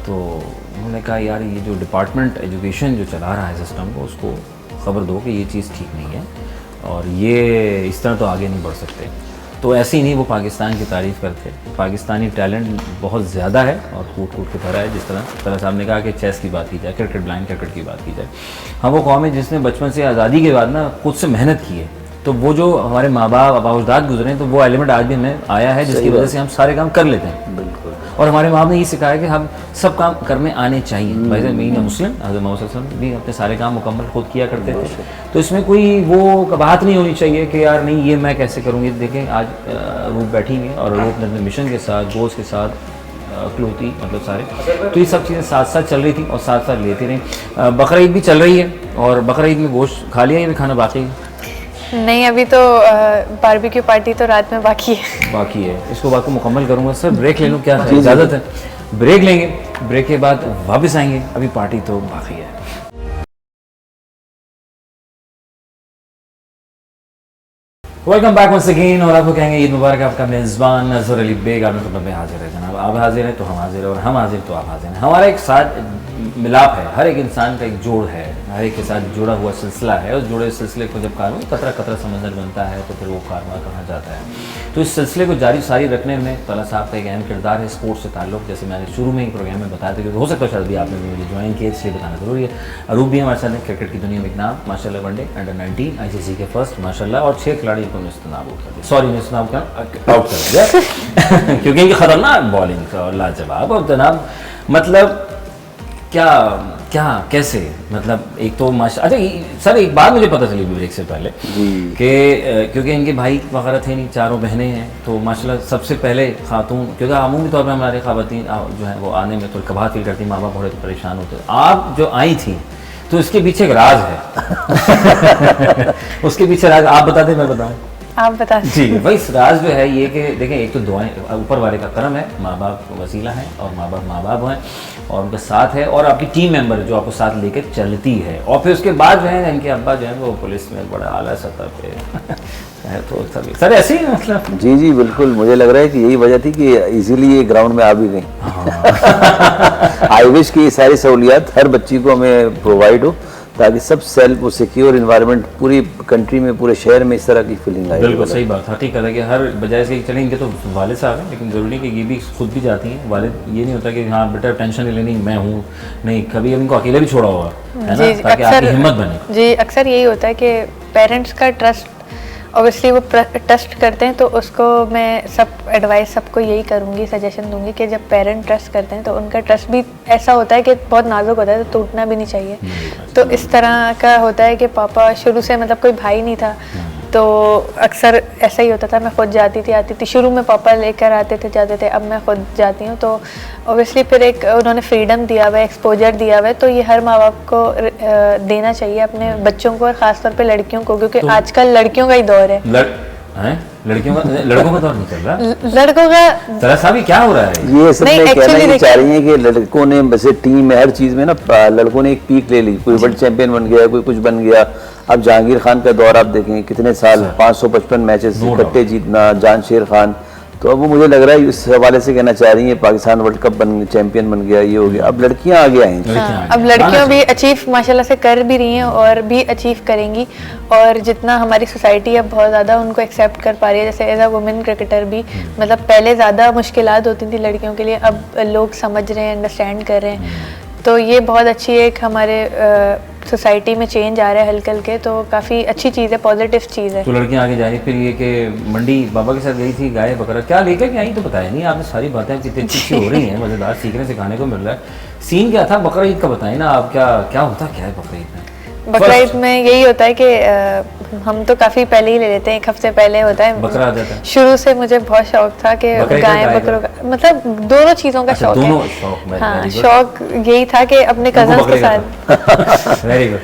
तो उन्होंने कहा यार ये जो डिपार्टमेंट एजुकेशन जो चला रहा है सिस्टम को, उसको खबर दो कि ये चीज़ ठीक नहीं है और ये इस तरह तो आगे नहीं बढ़ सकते। तो ऐसे ही नहीं, वो पाकिस्तान की तारीफ़ करते, पाकिस्तानी टैलेंट बहुत ज़्यादा है और कूट कूट के भरा है। जिस तरह साहब ने कहा कि चेस की बात की जाए, क्रिकेट, ब्लाइंड क्रिकेट की बात की जाए, हम वो कौम है जिसने बचपन से आज़ादी के बाद ना खुद से मेहनत की है। तो वो जो हमारे माँ बाप अबाउजदाद गुजरे हैं, तो वो एलिमेंट आज भी हमें आया है जिसकी वजह से हम सारे काम कर लेते हैं। बिल्कुल। और हमारे माँ बाप ने ये सिखाया कि हम सब काम करने आने चाहिए। भाई मैं मुस्लिम हज़रत मोहम्मद भी अपने सारे काम मुकम्मल खुद किया करते थे, तो इसमें कोई वो बात नहीं होनी चाहिए कि यार नहीं ये मैं कैसे करूँगी। देखें आज रूप बैठी हुई है और रूप ने अपने मिशन के साथ, गोल्स के साथ, क्लोथी मतलब सारे, तो ये सब चीज़ें साथ साथ चल रही थी और साथ साथ लेती रही। बकरा ईद भी चल रही है और बकरा ईद में गोश्त खा लिया, ये भी खाना बाकी है? नहीं, अभी तो बारबेक्यू पार्टी तो रात में बाकी है। इसको बात को मुकम्मल करूँगा। सर ब्रेक ले लूँ क्या है? इजाज़त है? ब्रेक लेंगे, ब्रेक के बाद वापस आएंगे, अभी पार्टी तो बाकी है। Welcome back once again. और आपको कहेंगे ईद मुबारक। आपका मेज़बान अज़हर अली बेग आपने खबर में हाजिर है जनाब। आप हाजिर हैं तो हम हाजिर हैं और हम हाजिर तो आप हाजिर हैं। हमारा एक साथ मिलाप है, हर एक इंसान का एक जोड़ है, हर एक के साथ जुड़ा हुआ सिलसिला है। उस जुड़े सिलसिले को जब कारवा कतरा कतरा समंदर बनता है तो फिर वो कारवा कहा जाता है। तो इस सिलसिले को जारी सारी रखने में ताला साहब का एक अहम किरदार है, स्पोर्ट्स से ताल्लुक। जैसे मैंने शुरू में ही प्रोग्राम में बताया था, क्योंकि हो सकता है शायद भी आपने भी मुझे ज्वाइन किया, इसलिए बताना जरूरी है। अरूप भी हमारे साथ हैं, क्रिकेट की दुनिया में एक नाम, माशाल्लाह वनडे अंडर 19 ICC के फर्स्ट माशाल्लाह, और 6 खिलाड़ियों को निस्तनाब आउट कर दिया, सॉरी निस्तनाब का आउट कर दिया क्योंकि इनकी खतरनाक बॉलिंग और लाजवाब। और जनाब मतलब क्या क्या कैसे, मतलब एक तो माशा, अच्छा सर एक बात मुझे पता चली ब्रेक से पहले कि क्योंकि इनके भाई वगैरह थे नहीं, चारों बहनें हैं, तो माशाल्लाह सबसे पहले खातून, क्योंकि अमूमी तौर पर हमारे ख़वातीन जो है वो आने में थोड़ी कबाहत फील करती, माँ बाप बड़े तो परेशान होते। आप जो आई थी तो इसके पीछे एक राज है उसके पीछे राज आप बता दें, मैं बताऊँ? आप बता जी भाई, राज जो है ये कि देखें, एक तो दुआएं ऊपर वाले का करम है, माँ बाप वसीला हैं और माँ बाप हैं और उनका साथ है, और आपकी टीम मेंबर जो आपको साथ लेके चलती है, और फिर उसके बाद जो है इनके अब्बा जो है वो पुलिस में बड़ा आला सतह पे है। तो सर ऐसे ही मतलब जी बिल्कुल, मुझे लग रहा है कि यही वजह थी कि इजीली ये ग्राउंड में आ भी गई। आई विश की ये सारी सहूलियात हर बच्ची को हमें प्रोवाइड हो, ताकि सब सेल्फ और सिक्योर इन्वायरमेंट पूरी कंट्री में, पूरे शहर में इस तरह की फीलिंग आए। बिल्कुल सही बात, हकीकत है कि हर बजाय से चलें, इनके तो वालिद साहब हैं, लेकिन ज़रूरी कि ये भी खुद भी जाती हैं। वालिद ये नहीं होता कि हाँ बेटा टेंशन नहीं लेनी, मैं हूँ, नहीं, कभी इनको अकेले भी छोड़ा हुआ है ना, ताकि आपकी हिम्मत बने। जी अक्सर यही होता है कि पेरेंट्स का ट्रस्ट, ऑब्वियसली वो ट्रस्ट करते हैं, तो उसको मैं सब एडवाइस सबको यही करूँगी, सजेशन दूंगी कि जब पेरेंट ट्रस्ट करते हैं तो उनका ट्रस्ट भी ऐसा होता है कि बहुत नाजुक होता है, तो टूटना भी नहीं चाहिए। तो इस तरह का होता है कि पापा शुरू से मतलब कोई भाई नहीं था, तो अक्सर ऐसा ही होता था, मैं खुद जाती थी आती थी, शुरू में पापा लेकर आते थे जाते थे, अब मैं खुद जाती हूँ। तो ऑब्वियसली फिर एक उन्होंने फ्रीडम दिया हुआ है, एक्सपोजर दिया हुआ है, तो ये हर माँ बाप को देना चाहिए अपने बच्चों को, और ख़ासतौर पे लड़कियों को, क्योंकि तो आजकल लड़कियों का ही दौर है। लड़कियों का लड़कों का दौर नहीं चल रहा, लड़कों का तरह सा भी क्या हो रहा है ये सब मैं कहना चाह रही है कि लड़कों ने वैसे टीम में हर चीज़ में ना लड़कों ने एक पीक ले ली, कोई वर्ल्ड चैंपियन बन गया, कोई कुछ बन गया। अब जहांगीर खान का दौर आप देखें, कितने साल 555 मैचेस इकट्ठे जीतना, जान शेर खान, तो अब वो मुझे लग रहा है इस हवाले से कहना चाह रही है पाकिस्तान वर्ल्ड कप चैंपियन बन गया, ये हो गया, अब लड़कियां आगे आई हैं। हाँ, अब लड़कियां भी अचीव माशाल्लाह से कर भी रही हैं और भी अचीव करेंगी, और जितना हमारी सोसाइटी अब बहुत ज़्यादा उनको एक्सेप्ट कर पा रही है, जैसे एज अ वुमेन क्रिकेटर भी, मतलब पहले ज़्यादा मुश्किलात होती थी लड़कियों के लिए, अब लोग समझ रहे हैं, अंडरस्टैंड कर रहे हैं, तो ये बहुत अच्छी एक हमारे सोसाइटी में चेंज आ रहा है हल्के हल्के, तो काफ़ी अच्छी चीज़ है, पॉजिटिव चीज़ है। तो लड़कियां आगे जा रही, फिर ये कि मंडी बाबा के साथ गई थी, गाय बकरा क्या लेकर के आई तो बताया नहीं आपने, सारी बातें कितनी अच्छी हो रही हैं, मज़ेदार सीखने सिखाने को मिल रहा है। सीन क्या था बकरा ईद का बताएं ना आप, क्या होता क्या है बकरा ईद में? बकरा ईद में यही होता है कि हम तो काफ़ी पहले ही ले लेते हैं, 1 हफ्ते पहले होता है, बकरा आ जाता है। शुरू से मुझे बहुत शौक था कि गाय बकरों का, मतलब दोनों चीज़ों का शौक है। हाँ, शौक यही था कि अपने कजन्स के साथ वेरी गुड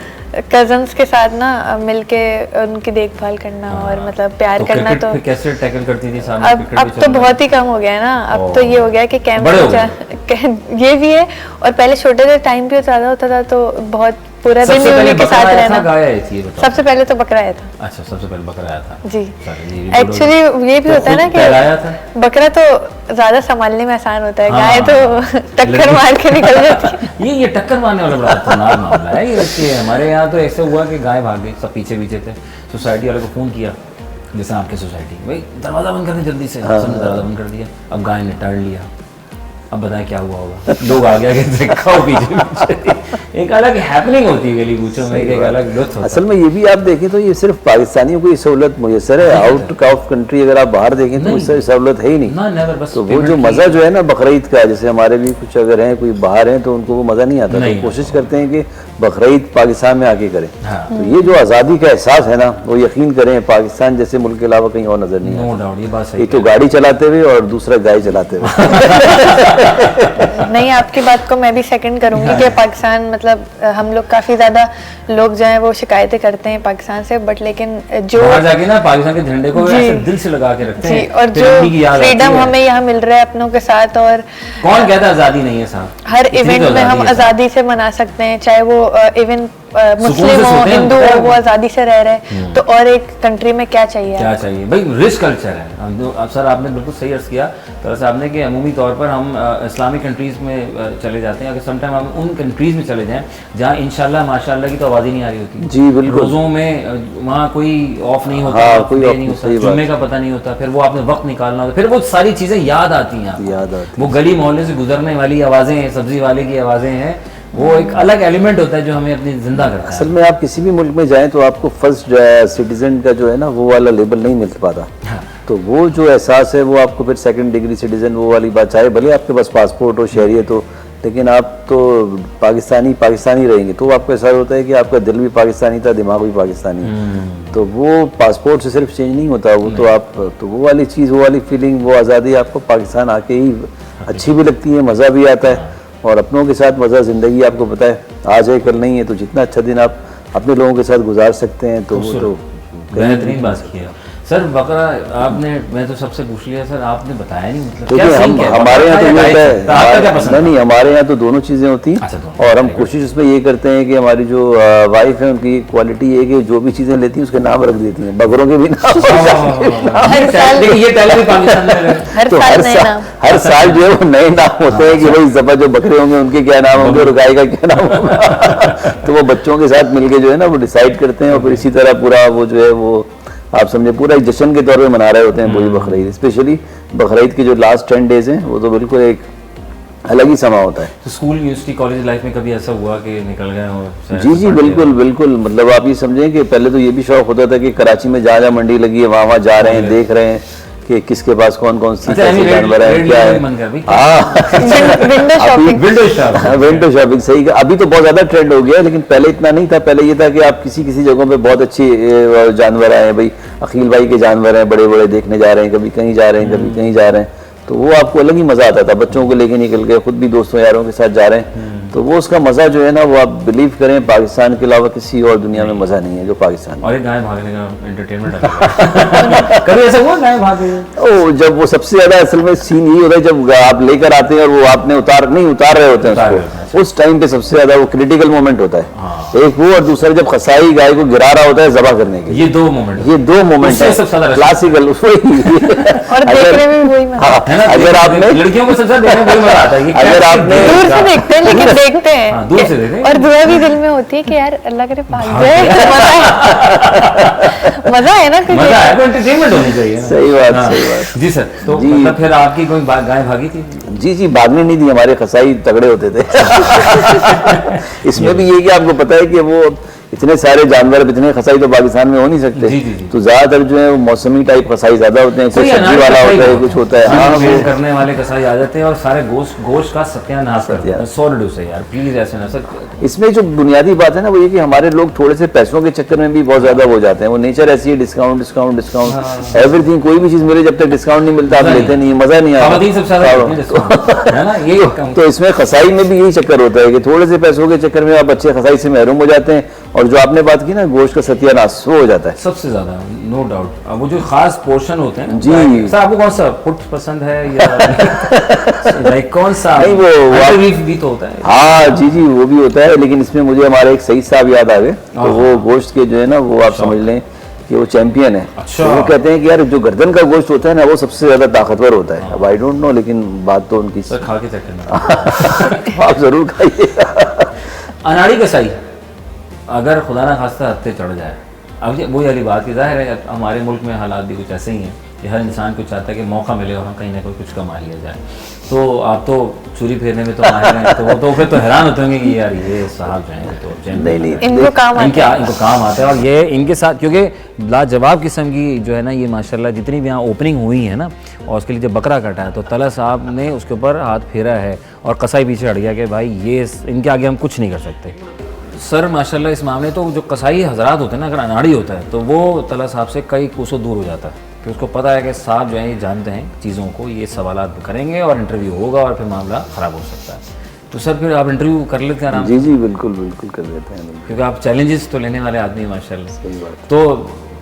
कजन्स के साथ ना मिलके उनकी देखभाल करना और मतलब प्यार करना। तो कैसे टैकल करती थी अब तो बहुत ही कम हो गया है ना, अब तो ये हो गया कि कैंप ये भी है, और पहले छोटे थे टाइम भी ज़्यादा होता था, तो बहुत पूरा दिन उन्हीं के साथ रहना। सबसे पहले तो बकरा आया था। अच्छा, सबसे पहले बकरा आया था जी। एक्चुअली ये भी होता है ना कि बकरा तो ज्यादा संभालने में आसान होता है, गाय तो टक्कर मार के निकल जाती है। ये टक्कर मारने वाला बड़ा खतरनाक मामला है ये। हमारे यहाँ तो ऐसे हुआ कि गाय भाग गई, सब पीछे पीछे थे, सोसाइटी वाले को फोन किया, जैसे आपके सोसाइटी भाई दरवाजा बंद कर दे जल्दी से, सबने दरवाजा बंद कर दिया, अब गाय ने टर्न लिया, अब बताएं क्या हुआ होगा। लोग आ गया खाओ पीछे एक अलग हैपनिंग होती है गली कूचों में, एक अलग लुत्फ होता है। असल में ये भी आप देखें तो ये सिर्फ पाकिस्तानियों को ये सहूलत मुयसर है, आउट ऑफ कंट्री अगर आप बाहर देखें तो इससे सहूलत है ही नहीं। तो वो जो मज़ा जो है ना बकरीद का, जैसे हमारे भी कुछ अगर हैं कोई बाहर हैं तो उनको वो मज़ा नहीं आता, तो कोशिश करते हैं कि बकरीद पाकिस्तान में आके करें। तो ये जो आज़ादी का एहसास है ना, वो यकीन करें पाकिस्तान जैसे मुल्क के अलावा कहीं और नजर नहीं आता। नो डाउट, ये बात सही है। एक तो गाड़ी चलाते हुए और दूसरा गाय चलाते हुए। नहीं, आपकी बात को मैं भी सेकंड करूंगी कि पाकिस्तान मतलब हम लोग काफ़ी ज़्यादा लोग जो हैं वो शिकायतें करते हैं पाकिस्तान से, बट लेकिन जो जाके ना पाकिस्तान के झंडे को ऐसे दिल से लगा के रखते हैं, और जो फ्रीडम हमें यहाँ मिल रहा है अपनों के साथ, और कौन कहता है आज़ादी नहीं है साहब, हर इवेंट में हम आज़ादी से मना सकते हैं, चाहे वो इवेंट मुस्लिम हो हिंदू हो वो आज़ादी से रह रहे हैं, तो और एक कंट्री में क्या चाहिए? क्या चाहिए भाई, रिच कल्चर है। अब सर आपने बिल्कुल सही अर्ज किया तरह से आपने कि अमूमी तौर पर हम इस्लामिक कंट्रीज़ में चले जाते हैं, अगर समटाइम हम उन कंट्रीज़ में चले जाएं जहाँ इंशाल्लाह माशाल्लाह की तो आवाज़ ही नहीं आ रही होती। जी बिल्कुल। रोज़ों में वहाँ कोई ऑफ नहीं होता, कोई नहीं होता, जुम्मे का पता नहीं होता, फिर वो आपने वक्त निकालना होता, फिर वो सारी चीज़ें याद आती हैं, याद आती। वो गली मोहल्ले से गुजरने वाली आवाज़ें हैं, सब्जी वाले की आवाज़ें हैं, वो एक अलग एलिमेंट होता है जो हमें अपनी जिंदा करता है। असल में आप किसी भी मुल्क में जाएं तो आपको फर्स्ट सिटीजन का जो है ना वो वाला लेबल नहीं मिल पाता। हाँ। तो वो जो एहसास है वो आपको फिर सेकंड डिग्री सिटीजन वो वाली बात, चाहे भले आपके पास पासपोर्ट हो, शहरियत हो, लेकिन आप तो पाकिस्तानी रहेंगे, तो आपको ऐसा होता है कि आपका दिल भी पाकिस्तानी था, दिमाग भी पाकिस्तानी। तो वो पासपोर्ट से सिर्फ चेंज नहीं होता, वो तो आप तो वो वाली चीज़, वो वाली फीलिंग, वो आज़ादी आपको पाकिस्तान आके ही अच्छी भी लगती है, मज़ा भी आता है, और अपनों के साथ मज़ा ज़िंदगी आपको पता है आज है कल नहीं है, तो जितना अच्छा दिन आप अपने लोगों के साथ गुजार सकते हैं तो वो तो बेहतरीन बात किया सर। बकरा आपने, मैं तो सबसे पूछ लिया सर, आपने बताया नहीं मतलब क्योंकि हमारे यहाँ तो ये है, नहीं हमारे यहाँ तो दोनों चीज़ें होती हैं, और हम कोशिश उसमें ये करते हैं कि हमारी जो वाइफ है उनकी क्वालिटी ये कि जो भी चीज़ें लेती हैं उसके नाम रख देती हैं, बकरों के भी नाम। तो हर साल जो है वो नए नाम होते हैं कि भाई जबा जो बकरे होंगे उनके क्या नाम होंगे और गाय का क्या नाम होगा। तो वो बच्चों के साथ मिलके जो है ना वो डिसाइड करते हैं, और फिर इसी तरह पूरा वो जो है वो आप समझे पूरा एक जश्न के तौर पे मना रहे होते हैं पूरी बकरीद। स्पेशली बकरीद के जो लास्ट 10 डेज हैं वो तो बिल्कुल एक अलग ही समा होता है। तो स्कूल, यूनिवर्सिटी, कॉलेज लाइफ में कभी ऐसा हुआ कि निकल गए हो? जी बिल्कुल बिल्कुल। मतलब आप ये समझें कि पहले तो ये भी शौक होता था कि कराची में जहाँ मंडी लगी है वहाँ जा रहे हैं, देख रहे हैं कि किसके पास कौन कौन सी जानवर है, क्या है। विंडो शॉपिंग सही। अभी तो बहुत ज्यादा ट्रेंड हो गया है, लेकिन पहले इतना नहीं था। पहले ये था कि आप किसी जगहों पे बहुत अच्छी जानवर आए, भाई अखिल भाई के जानवर हैं, बड़े बड़े देखने जा रहे हैं, कभी कहीं जा रहे हैं, कभी कहीं जा रहे हैं, तो वो आपको अलग ही मजा आता था। बच्चों को लेके निकल गए, खुद भी दोस्तों यारों के साथ जा रहे हैं, तो वो उसका मजा जो है ना वो आप बिलीव करें पाकिस्तान के अलावा किसी और दुनिया में मजा नहीं है जो पाकिस्तान में। और एक गाय भागने का एंटरटेनमेंट कभी ऐसा हुआ गाय भाग गई? ओ जब वो सबसे ज्यादा असल में सीन यही होता है जब आप लेकर आते हैं और वो आपने उतार रहे होते हैं उसको, उस टाइम पे सबसे ज्यादा वो क्रिटिकल मोमेंट होता है। एक वो, और दूसरा जब कसाई गाय को गिरा रहा होता है जबा करने के। ये दो मोमेंट है क्लासिकल। और देखने में भी वही मजा है ना। अगर आपने लड़कियों को सबसे देखने में वही मजा आता है, अगर आपने दूर से देखते हैं लेकिन देखते हैं, दूर से देखते हैं, और दुआ भी दिल में होती है कि यार अल्लाह करे भाग जाए। मजा है ना, मजा है, तो एंटरटेनमेंट होनी चाहिए। सही बात जी सर। तो मतलब फिर आपकी कोई गाय भागी थी? जी भागने नहीं दी, हमारे कसाई तगड़े होते थे। इसमें भी ये कि आपको पता है कि वो इतने सारे जानवर, इतने खसाई तो पाकिस्तान में हो नहीं सकते। जी। तो ज्यादातर जो है वो मौसमी टाइप खसाई ज्यादा होते हैं, कोई सब्जी वाला होता है, कुछ होता है। हाँ वो करने वाले कसाई आ जाते हैं और सारे गोश्त का सत्यानाश करते हैं। सॉलिड से यार प्लीज ऐसे ना सर। इसमें जो बुनियादी बात है ना वो ये कि हमारे लोग थोड़े से पैसों के चक्कर में भी बहुत ज्यादा हो जाते हैं। वो नेचर ऐसी है, डिस्काउंट एवरीथिंग, कोई भी चीज मिले जब तक डिस्काउंट नहीं मिलता आप लेते नहीं, मजा नहीं आता। तो इसमें खसाई में भी यही चक्कर होता है कि थोड़े से पैसों के चक्कर में आप अच्छे खसाई से महरूम हो जाते हैं, और जो आपने बात की ना गोश्त का सत्यानाश वो हो जाता है सबसे ज्यादा, नो डाउट। वो जो खास पोर्शन होते हैं जी सर, आपको कौन सा फुट पसंद है या लाइक कौन सा? नहीं वो भी तो होता है। हाँ जी वो भी होता है, लेकिन इसमें मुझे हमारे एक सईद साहब याद आ गए। तो वो गोश्त के जो है ना वो आप समझ लें कि वो चैंपियन है। अच्छा। तो वो कहते हैं कि यार जो गर्दन का गोश्त होता है ना वो सबसे ज्यादा ताकतवर होता है। अब आई डोंट नो, लेकिन बात तो उनकी सर खा के चेक करना। आप जरूर खाइए। अनाड़ी कसाई अगर खुदा ना खास्ता हत्ते चढ़ जाए, अब वही वाली बात की जाहिर है हमारे मुल्क में हालात भी कुछ ऐसे ही हैं कि हर इंसान को चाहता है कि मौका मिले और हम कहीं ना कुछ कमा लिया जाए। तो आप तो चूरी फेरने में तो माहिर हैं, तो वो तो फिर तो हैरान होते होंगे कि यार ये साहब जो हैं तो नहीं इनको काम आता है। और ये इनके साथ क्योंकि लाजवाब किस्म की जो है ना ये माशाल्लाह जितनी भी यहाँ ओपनिंग हुई है ना, और उसके लिए जब बकरा कटा है तो तला साहब ने उसके ऊपर हाथ फेरा है और कसाई पीछे हट गया कि भाई ये इनके आगे हम कुछ नहीं कर सकते। सर माशाल्लाह इस मामले तो जो कसाई हजरात होते हैं ना, अगर अनाड़ी होता है तो वो तला साहब से कई कोसों दूर हो जाता है, कि उसको पता है कि साहब जो है ये जानते हैं चीज़ों को, ये सवालात करेंगे और इंटरव्यू होगा और फिर मामला ख़राब हो सकता है। तो सर फिर आप इंटरव्यू कर लेते हैं आराम? जी बिल्कुल कर लेते हैं, क्योंकि आप चैलेंजेस तो लेने वाले आदमी माशाल्लाह। सही बात। तो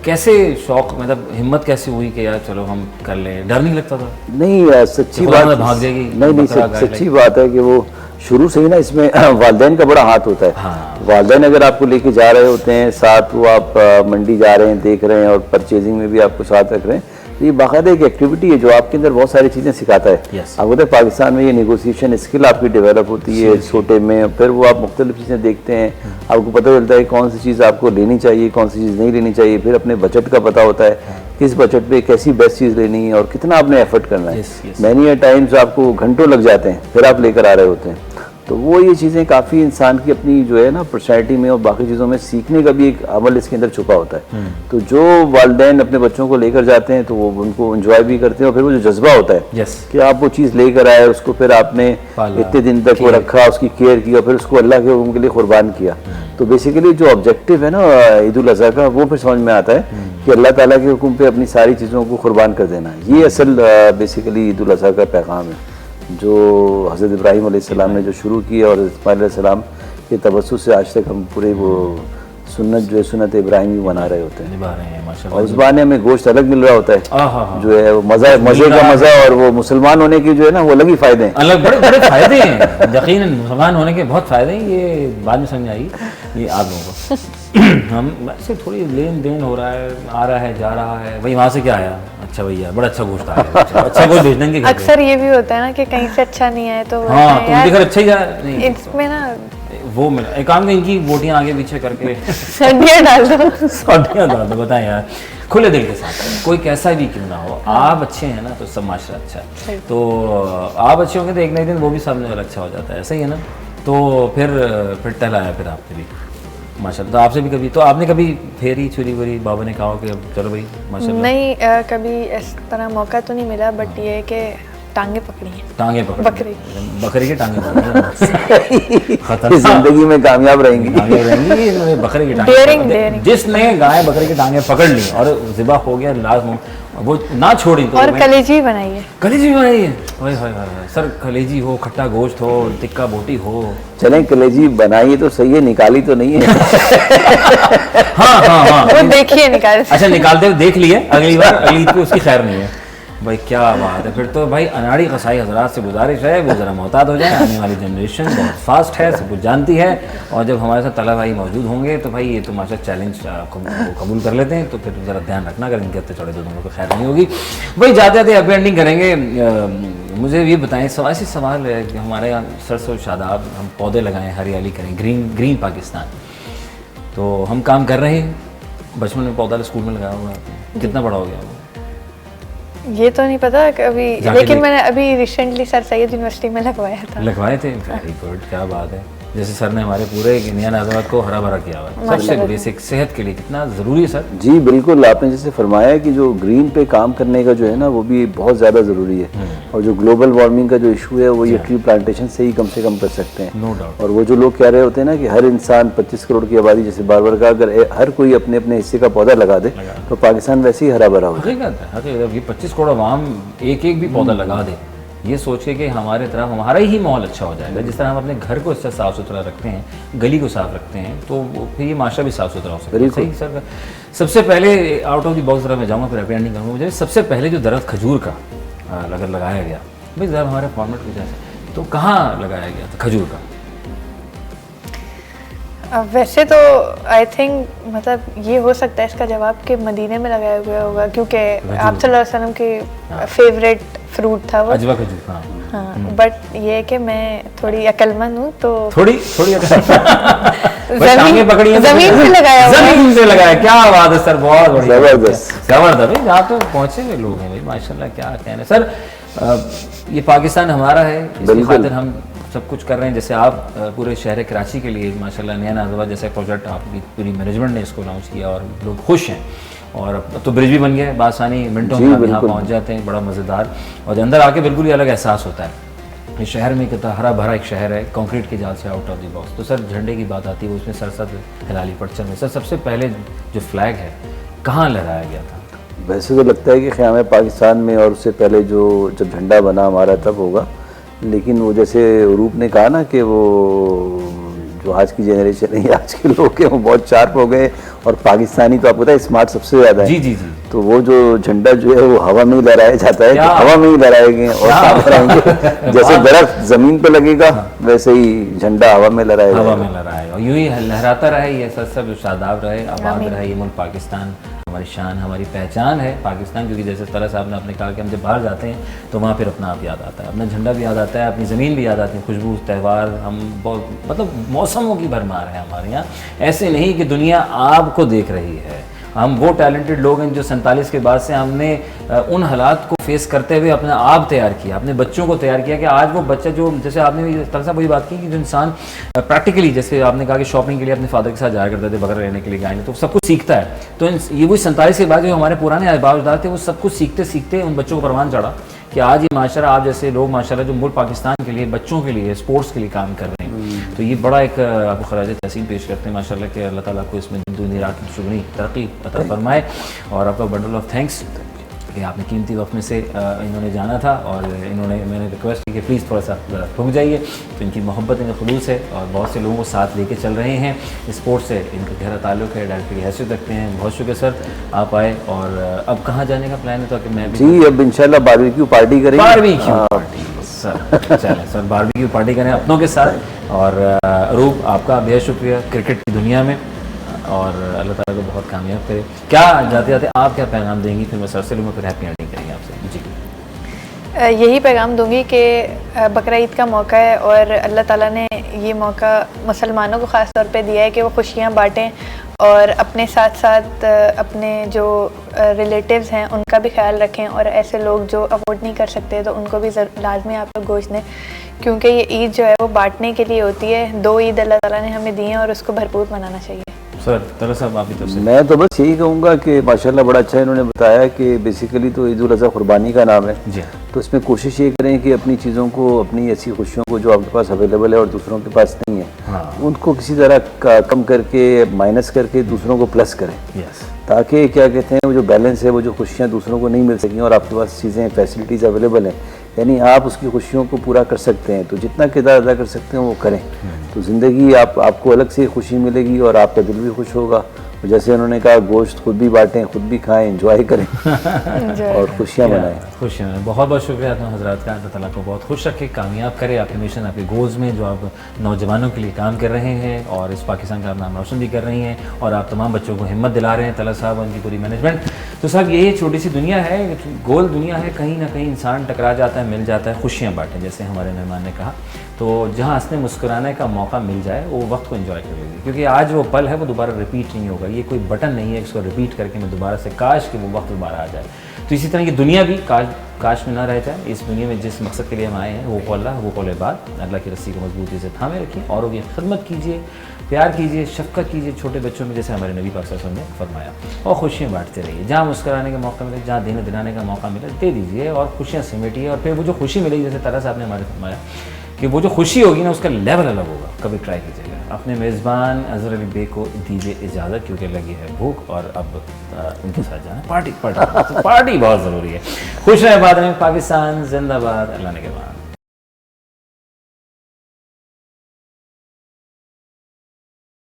कैसे शौक, मतलब हिम्मत कैसे हुई कि यार चलो हम कर लें? डर नहीं लगता था? नहीं सच्ची बात भाग जाएगी नहीं सच्ची बात है कि वो शुरू से ही ना इसमें वालिदैन का बड़ा हाथ होता है। हाँ। वालिदैन अगर आपको लेके जा रहे होते हैं साथ, वो आप मंडी जा रहे हैं, देख रहे हैं और परचेजिंग में भी आपको साथ रख रहे हैं, तो ये बाकायदा एक एक्टिविटी है जो आपके अंदर बहुत सारी चीज़ें सिखाता है। Yes. आपको पता है पाकिस्तान में ये नेगोशिएशन स्किल आपकी डेवलप होती है छोटे में, फिर वो आप मुख्तलिफ चीज़ें देखते हैं, आपको पता चलता है कौन सी चीज़ आपको लेनी चाहिए, कौन सी चीज़ नहीं लेनी चाहिए, फिर अपने बजट का पता होता है किस बजट पे कैसी बेस्ट चीज़ लेनी है और कितना आपने एफर्ट करना है। मैनी टाइम्स आपको घंटों लग जाते हैं, फिर आप लेकर आ रहे होते हैं। तो वो ये चीज़ें काफ़ी इंसान की अपनी जो है ना पर्सनैलिटी में और बाकी चीज़ों में सीखने का भी एक अमल इसके अंदर छुपा होता है। तो जो वालिदैन अपने बच्चों को लेकर जाते हैं तो वो उनको एंजॉय भी करते हैं, और फिर वो जो जज्बा होता है कि आप वो चीज़ लेकर आए, उसको फिर आपने इतने दिन तक वो रखा, उसकी केयर की और फिर उसको अल्लाह के हुक्म के लिए कुर्बान किया। तो बेसिकली जो ऑब्जेक्टिव है ना ईद उल अज़हा का, वो फिर समझ में आता है कि अल्लाह ताला के हुक्म पे अपनी सारी चीज़ों को कुर्बान कर देना, ये असल बेसिकली ईद उल अज़हा का पैगाम है जो हज़रत इब्राहीम अलैहिस्सलाम ने जो शुरू किया और इस्माइल अलैहिस्सलाम के तवज्जुह से आज तक हम पूरे वो सुन्नत जो है सुन्नत इब्राहिमी बना रहे होते हैं, निभा रहे हैं माशाल्लाह। और उस बहाने हमें गोश्त अलग मिल रहा होता है जो है वो मज़े का मज़ा, और वो मुसलमान होने की जो है ना वो अलग ही फ़ायदे हैं, अलग बड़े बड़े फायदे हैं। यकीनन मुसलमान होने के बहुत फायदे हैं, ये बाद में समझ आई ये आप लोगों को। हम वैसे थोड़ी लेन देन हो रहा है, आ रहा है जा रहा है, भाई वहाँ से क्या आया, अच्छा भैया बड़ा अच्छा गोश्त आया, अच्छा गोश्त भेज देंगे। अक्सर ये भी होता है ना कि कहीं से अच्छा नहीं आए तो हाँ तुम देखो अच्छा ही जा नहीं इसमें ना वो मिला एक काम में इनकी बोटियां आगे पीछे करके सर्दियाँ डाल दो सर्दियाँ डाल दो। बताएं यार खुले दिल के साथ, कोई कैसा भी क्यों ना हो, आप अच्छे हैं ना तो सब माशरा अच्छा है, तो आप अच्छे होंगे तो एक ना एक दिन वो भी सामने वाला अच्छा हो जाता है, ऐसा ही है ना। तो फिर टहलाया फिर आपने भी माशाल्लाह। तो आपसे भी कभी, तो आपने कभी फेरी छुरी वुरी बाबा ने कहा कि अब चलो भाई माशाल्लाह? नहीं, कभी इस तरह मौका तो नहीं मिला, बट ये है कि टांगे पकड़ी हैं, टांगे पकड़ी, बकरी के टांगे पकड़ी जिंदगी में कामयाब रहेंगी, बकरी की डेयरिंग टांगे। जिसने गाय बकरी की टांगे पकड़ ली और ज़िबा हो गया लास्ट वो ना छोड़ी तो और कलेजी बनाई है, कलेजी बनाई है। हाय हाय हाय सर, कलेजी हो, खट्टा गोश्त हो, टिक्का बोटी हो, चलें कलेजी बनाई तो सही है, निकाली तो नहीं है। हाँ वो देखिए निकाल, अच्छा निकालते हुए देख लिए, अगली बार अगली ईद पे उसकी खैर नहीं है भाई। क्या बात है, फिर तो भाई अनाड़ी कसाई हजरात से गुजारिश है वो ज़रा मोहतात हो जाए, आने वाली जनरेशन बहुत फास्ट है, सब कुछ जानती है, और जब हमारे साथ तला भाई मौजूद होंगे तो भाई ये तो माशा चैलेंज कबूल कर लेते हैं, तो फिर ज़रा ध्यान रखना अगर इनके हत्ते चढ़े तो दोनों को खैर नहीं होगी। भाई जाते जाते हैप्पी एंडिंग करेंगे। मुझे ये बताएं, ऐसी सवाल है कि हमारे यहाँ सरसों शादाब हम पौधे लगाएं, हरियाली करें, ग्रीन पाकिस्तान, तो हम काम कर रहे हैं। बचपन में पौधा स्कूल में लगाया हुआ, कितना बड़ा हो गया वो ये तो नहीं पता कभी, लेकिन मैंने अभी रिसेंटली सर सैयद यूनिवर्सिटी में लगवाया था। लगवाए थे, वेरी गुड, क्या बात है। जैसे सर ने हमारे पूरे इंडिया नाज़ाबाद को हरा भरा किया हुआ है, सबसे बेसिक सेहत के लिए कितना ज़रूरी है सर। जी बिल्कुल, आपने जैसे फरमाया कि जो ग्रीन पे काम करने का जो है ना वो भी बहुत ज़्यादा ज़रूरी है, और जो ग्लोबल वार्मिंग का जो इशू है वो ये ट्री प्लांटेशन से ही कम कर सकते हैं। No doubt. और वो जो लोग कह रहे होते हैं ना कि हर इंसान 25 करोड़ की आबादी, जैसे बार बार का, अगर हर कोई अपने अपने हिस्से का पौधा लगा दे तो पाकिस्तान वैसे ही हरा भरा हो जाए। ये 25 करोड़ आवाम एक भी पौधा लगा दे, ये सोच के कि हमारे तरफ हमारा ही माहौल अच्छा हो जाएगा। जिस तरह हम अपने घर को अच्छा साफ़ सुथरा रखते हैं, गली को साफ रखते हैं, तो फिर ये माशरा भी साफ़ सुथरा हो सकता है। सही सर। सबसे पहले आउट ऑफ दी बॉक्स तरह मैं जाऊँगा, फिर हैप्पी एंडिंग करूँगा। मुझे सबसे पहले जो दरख्त खजूर का अगर लगाया गया भाई ज़रा हमारे फॉर्मेट की वजह से, तो कहाँ लगाया गया था खजूर का? वैसे तो आई थिंक मतलब ये हो सकता है इसका जवाब कि मदीने में लगाया गया होगा, क्योंकि आप सल्लल्लाहु अलैहि वसल्लम की फेवरेट फ्रूट था वो, अजवा खजूर। हाँ, बट ये है कि मैं थोड़ी अकलमंद हूँ, तो थोड़ी जमीन पे लगाया, जमीन से लगाया। क्या बात है सर, बहुत बढ़िया, जबरदस्त भाई। आप तो पहुँचे हुए लोग हैं भाई माशाल्लाह, क्या कहना सर। ये पाकिस्तान हमारा है, इसकी खातिर हम सब कुछ कर रहे हैं। जैसे आप पूरे शहर कराची के लिए माशाल्लाह नया नाज़ाबाद जैसा प्रोजेक्ट आपकी पूरी मैनेजमेंट ने इसको लॉन्च किया और लोग खुश हैं, और अब तो ब्रिज भी बन गया है, बासानी मिनटों में आप यहाँ पहुँच जाते हैं, बड़ा मज़ेदार, और अंदर आके बिल्कुल ही अलग एहसास होता है। इस शहर में कितना हरा भरा एक शहर है, कंक्रीट की जाल से आउट ऑफ द बॉक्स। तो सर झंडे की बात आती है, उसमें सरसद हिलाली परचम में सर सबसे पहले जो फ्लैग है कहाँ लहराया गया था? वैसे तो लगता है कि ख़याम पाकिस्तान में, और उससे पहले जो जब झंडा बना हमारा तब होगा, लेकिन वो जैसे रूप ने कहा ना कि वो जो आज की जनरेशन है, आज के लोग हैं वो बहुत शार्प हो गए, और पाकिस्तानी तो आपको पता है स्मार्ट सबसे ज़्यादा है। जी जी जी। तो वो जो झंडा जो है वो हवा में ही लहराया जाता है, हवा में ही लहराएंगे और साथ रहेंगे। जैसे दरख्त जमीन पे लगेगा वैसे ही झंडा हवा में लहराएगा, हवा में लहराएगा, और यूं ही लहराता रहे, ये सब शादाब रहे, आबाद रहे ये मुल्क पाकिस्तान। हमारी शान, हमारी पहचान है पाकिस्तान, क्योंकि जैसे तरह साहब ने आपने कहा कि हम जब बाहर जाते हैं तो वहाँ फिर अपना आप याद आता है, अपना झंडा भी याद आता है, अपनी ज़मीन भी याद आती है, खुशबू, त्यौहार, हम बहुत मतलब मौसमों की भरमार है हमारे यहाँ। ऐसे नहीं कि दुनिया आपको देख रही है, हम वो टैलेंटेड लोग हैं जो 47 के बाद से हमने उन हालात को फेस करते हुए अपना आप तैयार किया, अपने बच्चों को तैयार किया कि आज वो बच्चा जो, जैसे आपने भी तरह से वही बात की कि जो इंसान प्रैक्टिकली, जैसे आपने कहा कि शॉपिंग के लिए अपने फादर के साथ जाया करते थे, बकरा लेने के लिए गाय ने, तो सब कुछ सीखता है। तो ये वही 47 के बाद जो हमारे पुराने आबाद थे वो सब कुछ सीखते सीखते उन बच्चों को परवान चढ़ा कि आज ये माशरा, आप जैसे लोग माशाल्लाह जो मुल्क पाकिस्तान के लिए, बच्चों के लिए, स्पोर्ट्स के लिए काम कर रहे हैं। तो ये बड़ा एक आपको खराज तहसीन पेश करते हैं माशाल्लाह कि अल्लाह ताला को इसमें दुनिया रात की शुगनी तरक्की अता फरमाए, और आपका बंडल ऑफ थैंक्स कि आपने कीमती वक्त में से इन्होंने जाना था, और मैंने रिक्वेस्ट की कि प्लीज़ थोड़ा सा रुक जाइए। तो इनकी मोहब्बत, इनका खुलूस है, और बहुत से लोगों को साथ लेके चल रहे हैं, स्पोर्ट्स से इनका गहरा ताल्लुक है, डायरेक्टर की हैसियत रखते हैं। बहुत शुक्रिया सर आप आए। और अब कहाँ जाने का प्लान है? तो कि मैं भी जी अब इंशाल्लाह बारबेक्यू पार्टी करेंगे। बारबेक्यू पार्टी सर, चलें सर बारबेक्यू पार्टी करें अपनों के साथ। और अरूब आपका बेहद शुक्रिया क्रिकेट की दुनिया में, और अल्लाह ताला को बहुत कामयाब करे। क्या जाते जाते आप क्या पैगाम देंगी? फिर मैं सर से लूँगा, फिर हैप्पी एंडिंग करेंगे आपसे। जी यही पैगाम दूंगी कि बकरा ईद का मौका है, और अल्लाह ताला ने ये मौका मुसलमानों को ख़ास तौर पे दिया है कि वो खुशियाँ बाँटें, और अपने साथ साथ अपने जो रिलेटिव्स हैं उनका भी ख्याल रखें, और ऐसे लोग जो अफोर्ड नहीं कर सकते तो उनको भी लाजमी आप लोग गोश्त दें, क्योंकि ये ईद जो है वो बांटने के लिए होती है। 2 ईद अल्लाह ताला ने हमें दी हैं और उसको भरपूर मनाना चाहिए। सर तरह साहब आपकी तरफ से? मैं तो बस यही कहूँगा कि माशाल्लाह बड़ा अच्छा इन्होंने बताया कि बेसिकली तो ईद उल अज़हा कुर्बानी का नाम है। जी। तो इसमें कोशिश ये करें कि अपनी चीज़ों को, अपनी ऐसी खुशियों को जो आपके पास अवेलेबल है और दूसरों के पास नहीं है, हाँ। उनको किसी तरह कम करके, माइनस करके दूसरों को प्लस करें, ताकि क्या कहते हैं वो जो बैलेंस है, वो जो खुशियाँ दूसरों को नहीं मिल सकें और आपके पास चीज़ें, फैसिलिटीज़ अवेलेबल हैं, यानी आप उसकी खुशियों को पूरा कर सकते हैं, तो जितना किरदार अदा कर सकते हैं वो करें। तो ज़िंदगी आपको अलग से खुशी मिलेगी और आपका दिल भी खुश होगा। जैसे उन्होंने कहा गोश्त खुद भी बांटें, खुद भी खाएं, एंजॉय करें और खुशियाँ मनाएं। खुशियाँ मनाएं। बहुत बहुत शुक्रिया आप हज़रात का। अल्लाह ताला को बहुत खुश रखे, कामयाब करे आपके मिशन, आपके गोल्स में जो आप नौजवानों के लिए काम कर रहे हैं, और इस पाकिस्तान का आप नाम रोशन भी कर रही हैं, और आप तमाम बच्चों को हिम्मत दिला रहे हैं, तला साहब उनकी पूरी मैनेजमेंट। तो साहब ये छोटी सी दुनिया है, गोल दुनिया है, कहीं ना कहीं इंसान टकरा जाता है, मिल जाता है, खुशियाँ बांटें, जैसे हमारे मेहमान ने कहा। तो जहाँ हंसने मुस्कुराने का मौका मिल जाए वो वक्त को एंजॉय कर लीजिए, क्योंकि आज वो पल है वो दोबारा रिपीट नहीं होगा। ये कोई बटन नहीं है इसको रिपीट करके मैं दोबारा से, काश कि वो वक्त दोबारा आ जाए। तो इसी तरह की दुनिया भी काश में ना रह जाए। इस दुनिया में जिस मकसद के लिए हम आए हैं वो कौल अल्लाह, वो कौल बात, अल्लाह की रस्सी को मजबूती से थामे रखिए, औरों की खिदमत कीजिए, प्यार कीजिए, शफकत कीजिए छोटे बच्चों में, जैसे हमारे नबी पाक सल्लल्लाहु अलैहि वसल्लम ने फरमाया, और खुशियाँ बांटते रहिए। जहाँ मुस्कुराने का मौका मिले, जहाँ देने दिलाने का मौका मिले, दे दीजिए और खुशियाँ समेटिए। और फिर वो जो खुशी मिलेगी, जैसे तरह साहब ने हमारे फरमाया कि वो जो खुशी होगी ना उसका लेवल अलग होगा। कभी ट्राई कीजिएगा। अपने मेज़बान अज़हर अली बे को दीजिए इजाज़त, क्योंकि लगी है भूख, और अब उनके साथ जाना पार्टी बहुत ज़रूरी है। खुश रहे बाद में, पाकिस्तान जिंदाबाद, अल्लाह ने के बाद।